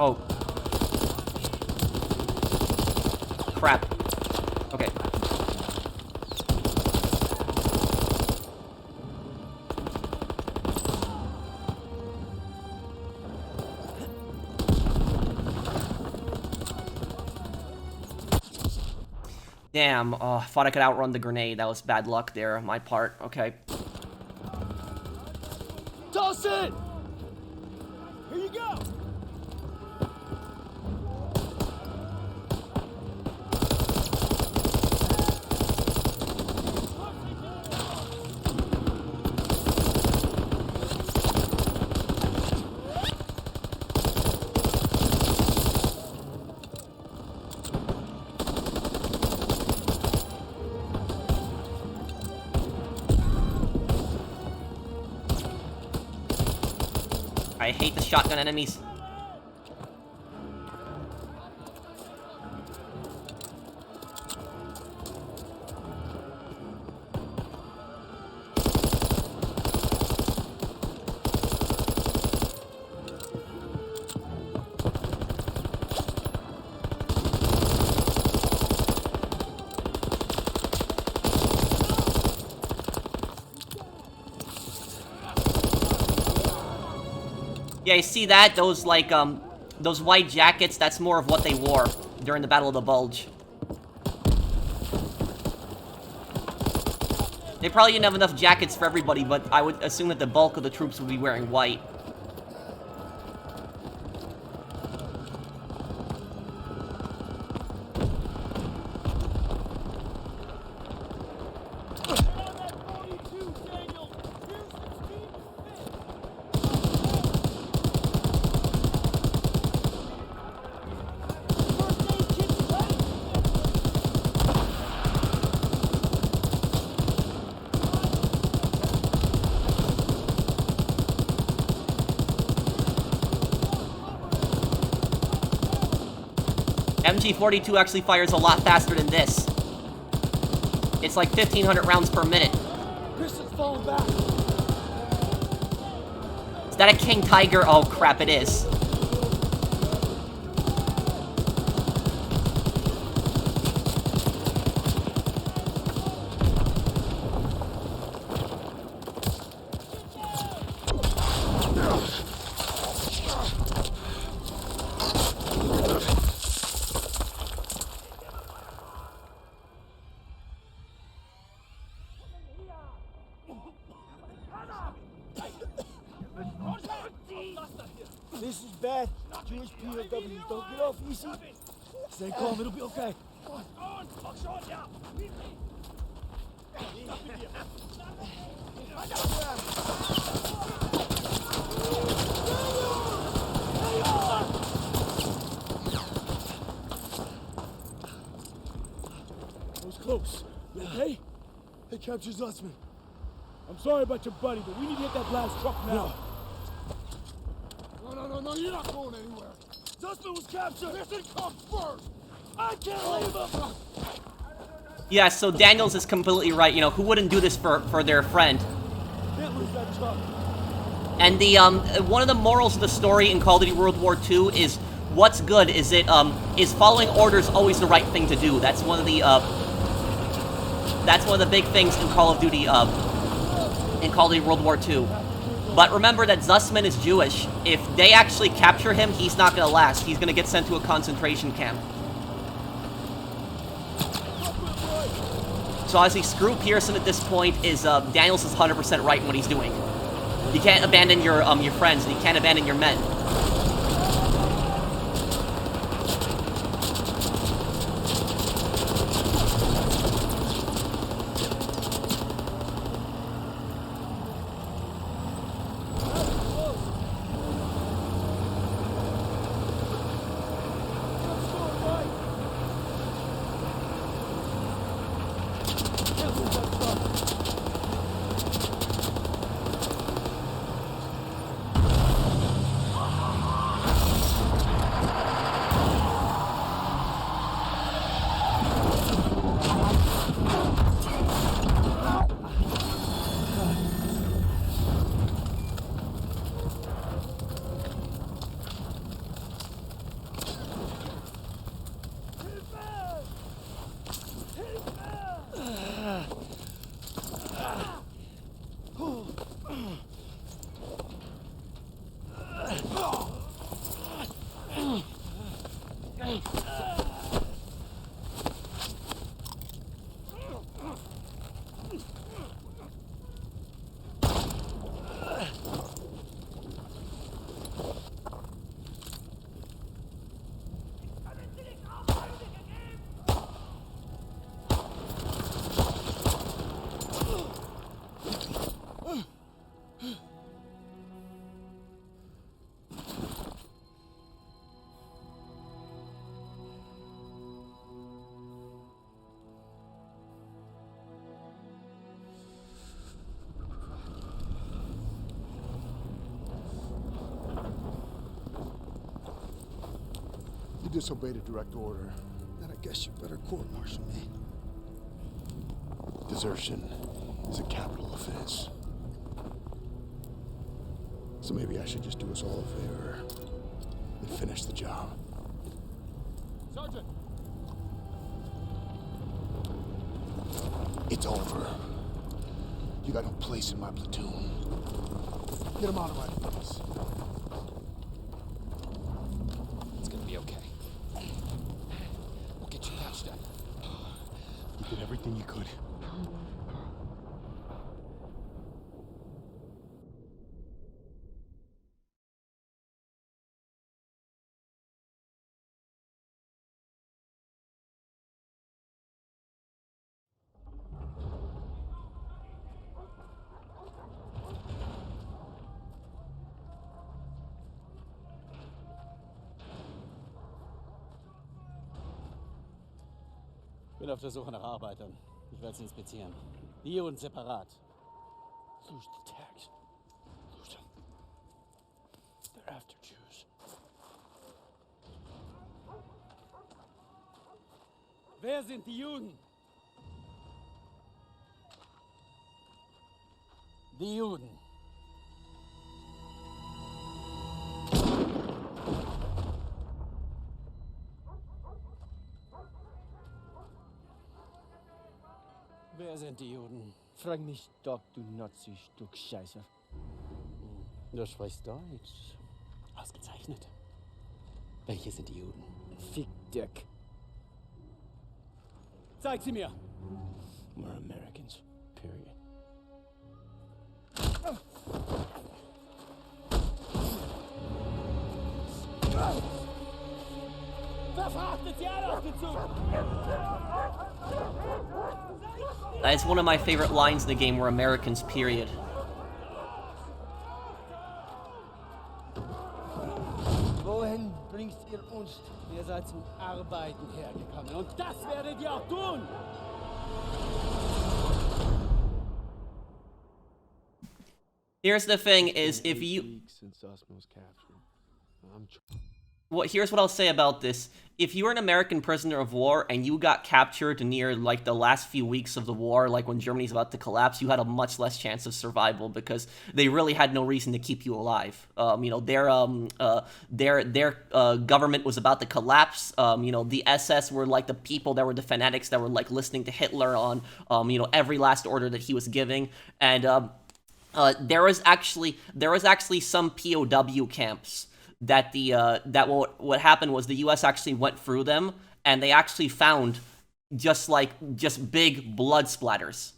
Oh. Crap. Okay. Damn, thought I could outrun the grenade. That was bad luck there on my part. Okay. Toss it! Here you go. I hate the shotgun enemies. Yeah, you see that? Those, like, those white jackets, that's more of what they wore during the Battle of the Bulge. They probably didn't have enough jackets for everybody, but I would assume that the bulk of the troops would be wearing white. MG42 actually fires a lot faster than this. It's like 1,500 rounds per minute. Kristen's falling back. Is that a King Tiger? Oh crap, it is. This is bad. Jewish POWs don't get off easy. Stay calm, it'll be okay. That was close. You okay? They captured Zussman. I'm sorry about your buddy, but we need to hit that last truck now. No, you're not going anywhere. Zussman was captured! Listen, come first! I can't leave him! Yeah, so Daniels is completely right. You know, who wouldn't do this for their friend? Can't lose that truck. And the one of the morals of the story in Call of Duty World War II is what's good is is following orders always the right thing to do. That's one of the big things in Call of Duty World War II. But remember that Zussman is Jewish. If they actually capture him, he's not gonna last. He's gonna get sent to a concentration camp. So honestly, screw Pearson at this point. Daniels is 100% right in what he's doing. You can't abandon your friends, and you can't abandon your men. You disobeyed a direct order. Then I guess you better court-martial me. Desertion is a capital offense. So maybe I should just do us all a favor and finish the job. Sergeant! It's over. You got no place in my platoon. Get him out of my face. It's gonna be okay. We'll get you patched up. You did everything you could. Ich bin auf der Suche nach Arbeitern. Ich werde sie inspizieren. Hier und separat. Lose the tags. Lose them. They're after Jews. Wer sind die Juden? Die Juden. Wer sind die Juden? Frag mich doch, du Nazi-Stück Scheiße. Du sprichst Deutsch. Ausgezeichnet. Welche sind die Juden? Fick Dick. Zeig sie mir! We're Americans. Period. Verfrachtet sie alle auf den Zug! That's one of my favorite lines in the game. We're Americans, period. Wohin bringst ihr uns? Ihr seid zum Arbeiten hergekommen und das werdet ihr auch tun! Here's the thing: is It's been if 8 you weeks since Zussman was captured. here's what I'll say about this. If you were an American prisoner of war and you got captured near like the last few weeks of the war, like when Germany's about to collapse, you had a much less chance of survival because they really had no reason to keep you alive. Their government was about to collapse. The SS were like the people that were the fanatics that were like listening to Hitler on every last order that he was giving, and there was actually some POW camps that what happened was the U.S. actually went through them and they actually found just big blood splatters,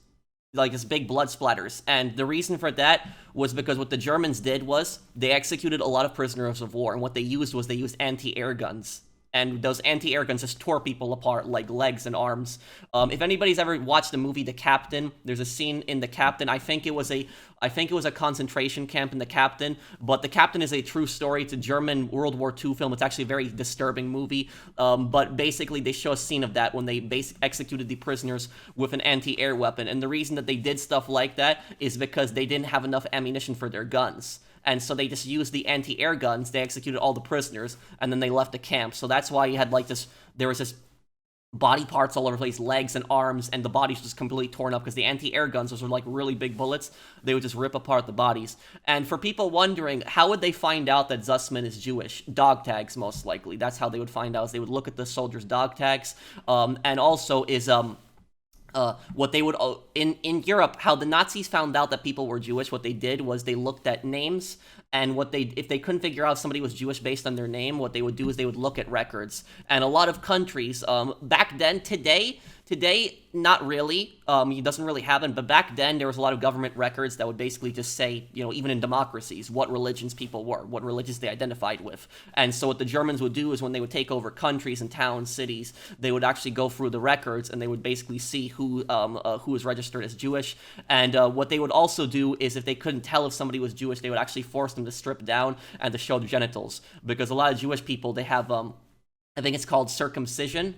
and the reason for that was because what the Germans did was they executed a lot of prisoners of war, and what they used anti-air guns. And those anti-air guns just tore people apart, like legs and arms. If anybody's ever watched the movie The Captain, there's a scene in The Captain. I think it was a concentration camp in The Captain, but The Captain is a true story. It's a German World War II film. It's actually a very disturbing movie. But basically, they show a scene of that when they executed the prisoners with an anti-air weapon. And the reason that they did stuff like that is because they didn't have enough ammunition for their guns. And so they just used the anti-air guns, they executed all the prisoners, and then they left the camp. So that's why you had there was this body parts all over the place, legs and arms, and the bodies just completely torn up because the anti-air guns, those were like really big bullets, they would just rip apart the bodies. And for people wondering, how would they find out that Zussman is Jewish? Dog tags, most likely. That's how they would find out, is they would look at the soldiers' dog tags. And also is... what they would in Europe, how the Nazis found out that people were Jewish, what they did was they looked at names, and if they couldn't figure out if somebody was Jewish based on their name, what they would do is they would look at records. And a lot of countries back then, today not really, it doesn't really happen, but back then there was a lot of government records that would basically just say, even in democracies, what religions people were, what religions they identified with. And so what the Germans would do is when they would take over countries and towns, cities, they would actually go through the records and they would basically see who was registered as Jewish. And what they would also do is if they couldn't tell if somebody was Jewish, they would actually force them to strip down and to show their genitals, because a lot of Jewish people, they have I think it's called circumcision.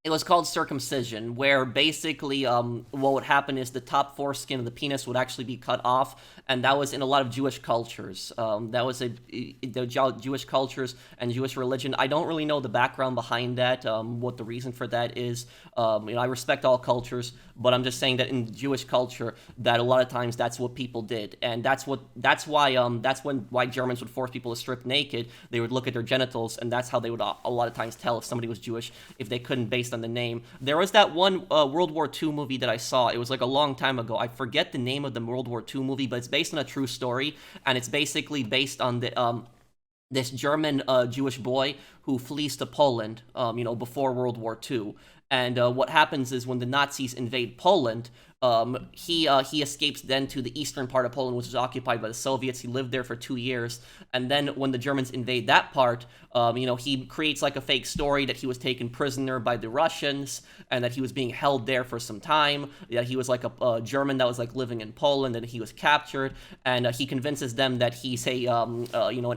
It was called circumcision, where basically what would happen is the top foreskin of the penis would actually be cut off, and that was in a lot of Jewish cultures. That was the Jewish cultures and Jewish religion. I don't really know the background behind that, what the reason for that is. I respect all cultures, but I'm just saying that in Jewish culture, that a lot of times that's what people did, and that's why Germans would force people to strip naked. They would look at their genitals, and that's how they would a lot of times tell if somebody was Jewish, if they couldn't based on the name. There was that one World War II movie that I saw. It was like a long time ago. I forget the name of the World War II movie, but it's based on a true story, and it's basically based on this German Jewish boy who flees to Poland, before World War II. And what happens is when the Nazis invade Poland, he escapes then to the eastern part of Poland, which is occupied by the Soviets. He lived there for 2 years. And then when the Germans invade that part, he creates like a fake story that he was taken prisoner by the Russians and that he was being held there for some time. That he was like a German that was like living in Poland and he was captured. And he convinces them that he's an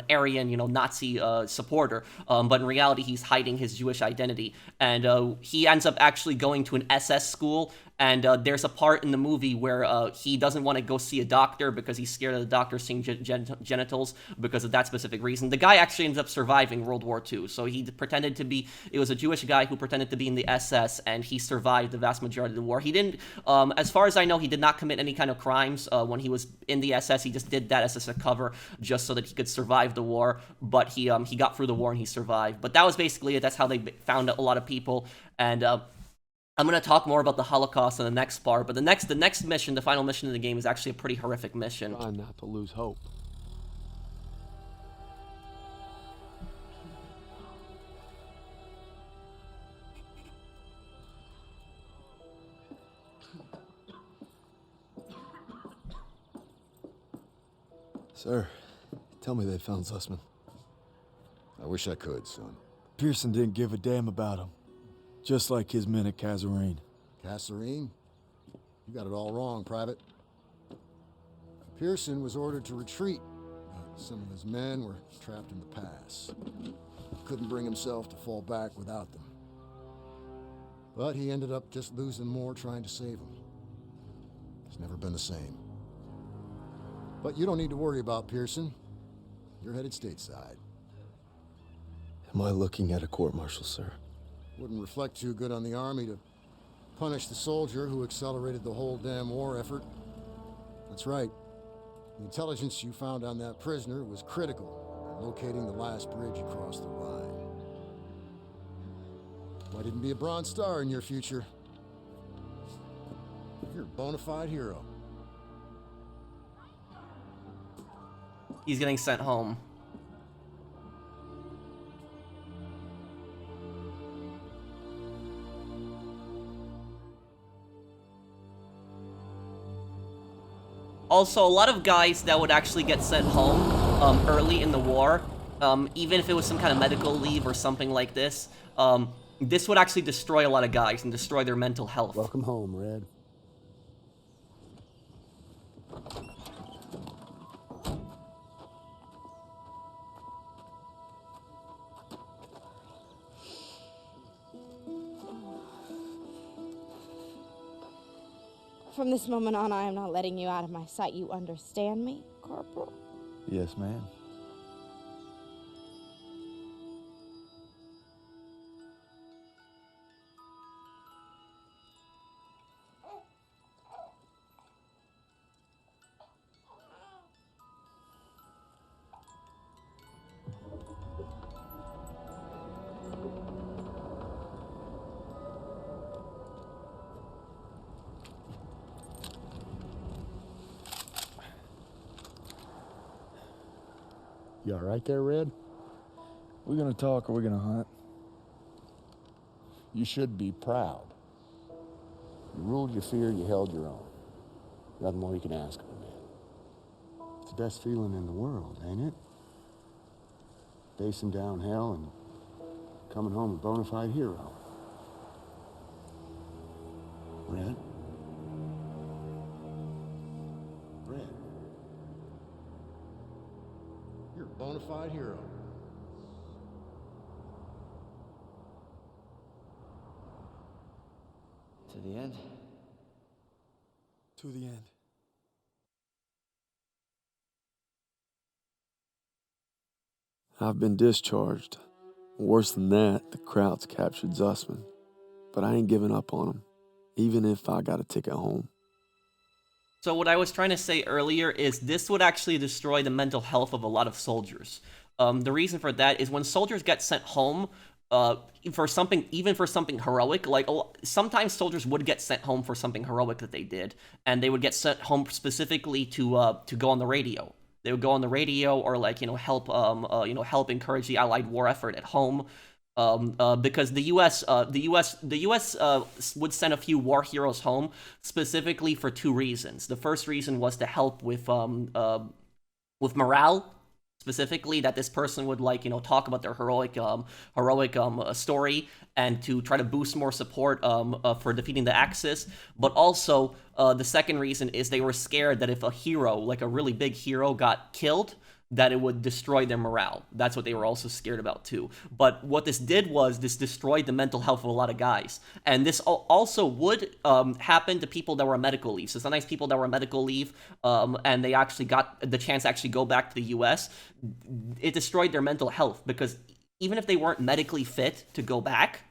Aryan, Nazi supporter. But in reality, he's hiding his Jewish identity. And he ends up actually going to an SS school. And there's a part in the movie where he doesn't want to go see a doctor because he's scared of the doctor seeing genitals because of that specific reason. The guy actually ends up surviving World War II. So he pretended to be, it was a Jewish guy who pretended to be in the SS, and he survived the vast majority of the war. He didn't, as far as I know, he did not commit any kind of crimes when he was in the SS. He just did that as a cover just so that he could survive the war. But he got through the war and he survived. But that was basically it. That's how they found a lot of people. And I'm going to talk more about the Holocaust in the next part, but the next mission, the final mission in the game, is actually a pretty horrific mission. Try not to lose hope. Sir, tell me they found Zussman. I wish I could, son. Pearson didn't give a damn about him. Just like his men at Kasserine. Kasserine? You got it all wrong, Private. Pearson was ordered to retreat. Some of his men were trapped in the pass. He couldn't bring himself to fall back without them. But he ended up just losing more trying to save them. It's never been the same. But you don't need to worry about Pearson. You're headed stateside. Am I looking at a court-martial, sir? Wouldn't reflect too good on the Army to punish the soldier who accelerated the whole damn war effort. That's right. The intelligence you found on that prisoner was critical in locating the last bridge across the Rhine. Why didn't be a Bronze Star in your future? You're a bona fide hero. He's getting sent home. Also, a lot of guys that would actually get sent home early in the war, even if it was some kind of medical leave or something like this, this would actually destroy a lot of guys and destroy their mental health. Welcome home, Red. From this moment on, I am not letting you out of my sight. You understand me, Corporal? Yes, ma'am. You all right there, Red? We gonna talk or we gonna hunt? You should be proud. You ruled your fear, you held your own. Nothing more you can ask of a man. It's the best feeling in the world, ain't it? Facing down hell and coming home a bona fide hero. Red? Red. You're a bona fide hero. To the end. To the end. I've been discharged. Worse than that, the Krauts captured Zussman. But I ain't giving up on him, even if I got a ticket home. So what I was trying to say earlier is this would actually destroy the mental health of a lot of soldiers. The reason for that is when soldiers get sent home for something, even for something heroic, like sometimes soldiers would get sent home for something heroic that they did, and they would get sent home specifically to go on the radio. They would go on the radio or like help help encourage the Allied war effort at home. Because the U.S. Would send a few war heroes home specifically for two reasons. The first reason was to help with morale, specifically that this person would talk about their heroic story and to try to boost more support for defeating the Axis. But also the second reason is they were scared that if a hero, like a really big hero, got killed, that it would destroy their morale. That's what they were also scared about too. But what this did was this destroyed the mental health of a lot of guys. And this also would happen to people that were on medical leave. So sometimes people that were on medical leave and they actually got the chance to actually go back to the US, it destroyed their mental health because even if they weren't medically fit to go back,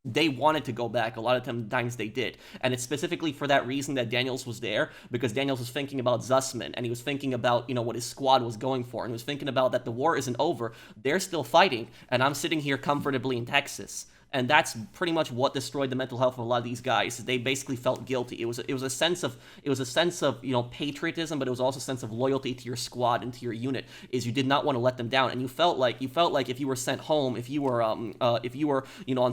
they wanted to go back. A lot of times they did. And it's specifically for that reason that Daniels was there, because Daniels was thinking about Zussman, and he was thinking about, what his squad was going for, and he was thinking about that the war isn't over, they're still fighting, and I'm sitting here comfortably in Texas. And that's pretty much what destroyed the mental health of a lot of these guys. They basically felt guilty. It was a sense of patriotism, but it was also a sense of loyalty to your squad and to your unit. Is you did not want to let them down, and you felt like if you were sent home, if you were on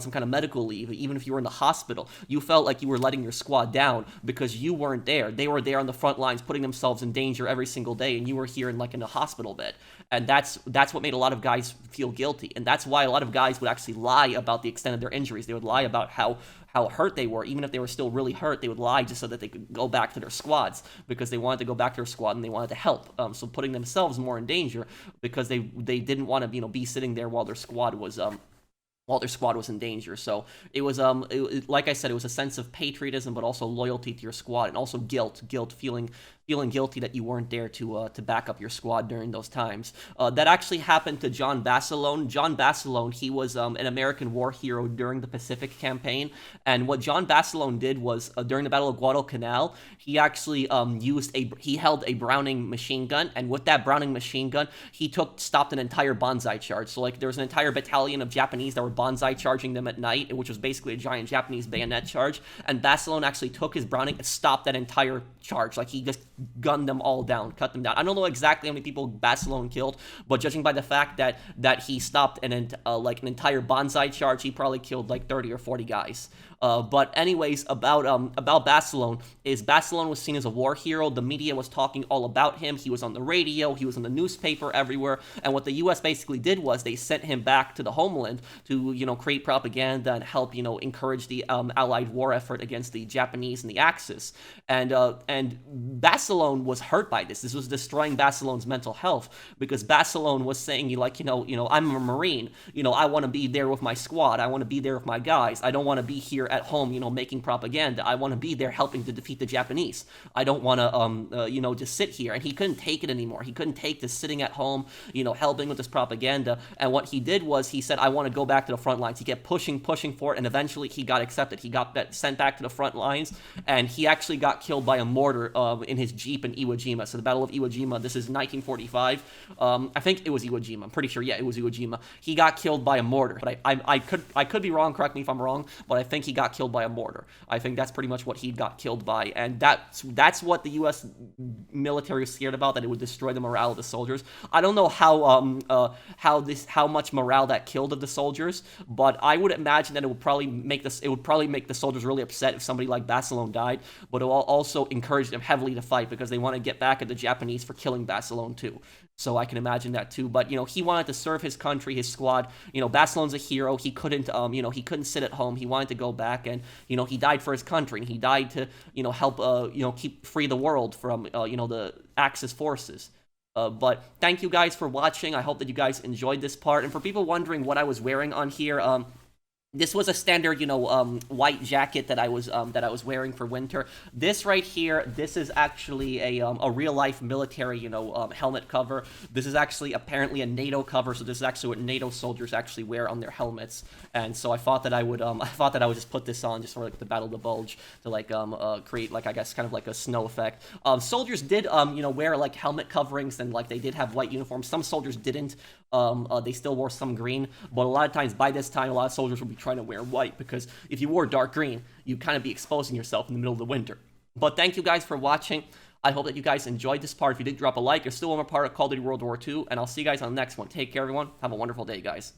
some kind of medical leave, even if you were in the hospital, you felt like you were letting your squad down because you weren't there. They were there on the front lines, putting themselves in danger every single day, and you were here in a hospital bed. And that's what made a lot of guys feel guilty, and that's why a lot of guys would actually lie about the extent of their injuries. They would lie about how hurt they were. Even if they were still really hurt, they would lie just so that they could go back to their squads, because they wanted to go back to their squad and they wanted to help. So putting themselves more in danger because they didn't want to be sitting there while their squad was in danger. So it was like I said, it was a sense of patriotism, but also loyalty to your squad, and also guilt feeling feeling guilty that you weren't there to back up your squad during those times. That actually happened to John Basilone. John Basilone, he was an American war hero during the Pacific campaign, and what John Basilone did was during the Battle of Guadalcanal, he actually he held a Browning machine gun, and with that Browning machine gun, he stopped an entire bonsai charge. So like there was an entire battalion of Japanese that were bonsai charging them at night, which was basically a giant Japanese bayonet charge, and Basilone actually took his Browning and stopped that entire charge. Like he just gunned them all down, cut them down. I don't know exactly how many people Basilone killed, but judging by the fact that he stopped an entire bonsai charge, he probably killed like 30 or 40 guys. But anyways, about Basilone, Basilone was seen as a war hero. The media was talking all about him. He was on the radio, he was in the newspaper, everywhere. And what the U.S. basically did was they sent him back to the homeland to, create propaganda and help, encourage the Allied war effort against the Japanese and the Axis. And Basilone was hurt by this. This was destroying Basilone's mental health, because Basilone was saying, I'm a Marine. I want to be there with my squad. I want to be there with my guys. I don't want to be here at home, making propaganda. I want to be there helping to defeat the Japanese. I don't want to, just sit here. And he couldn't take it anymore. He couldn't take this sitting at home, helping with this propaganda. And what he did was he said, I want to go back to the front lines. He kept pushing for it, and eventually he got accepted. He got sent back to the front lines, and he actually got killed by a mortar in his Jeep in Iwo Jima. So the Battle of Iwo Jima, this is 1945. I think it was Iwo Jima. I'm pretty sure, yeah, it was Iwo Jima. He got killed by a mortar. But I could be wrong, correct me if I'm wrong, but I think he got killed by a mortar. I think that's pretty much what he got killed by, and that's what the U.S. military was scared about, that it would destroy the morale of the soldiers. I don't know how much morale that killed of the soldiers, but I would imagine that it would probably make the soldiers really upset if somebody like Basilone died, but it will also encourage them heavily to fight, because they want to get back at the Japanese for killing Basilone too. So I can imagine that too. But he wanted to serve his country, his squad. Basilone's a hero. He couldn't he couldn't sit at home. He wanted to go back, and he died for his country, and he died to help keep free the world from the Axis forces. But thank you guys for watching. I hope that you guys enjoyed this part. And for people wondering what I was wearing on here, this was a standard, white jacket that I was wearing for winter. This right here, this is actually a real life military, helmet cover. This is actually apparently a NATO cover, so this is actually what NATO soldiers actually wear on their helmets. And so I thought that I would just put this on just for like the Battle of the Bulge to create I guess kind of like a snow effect. Soldiers did wear like helmet coverings, and like they did have white uniforms. Some soldiers didn't. They still wore some green, but a lot of times by this time, a lot of soldiers would be trying to wear white, because if you wore dark green, you'd kind of be exposing yourself in the middle of the winter. But thank you guys for watching. I hope that you guys enjoyed this part. If you did, drop a like. You're still one more part of Call of Duty World War II, and I'll see you guys on the next one. Take care, everyone. Have a wonderful day, guys.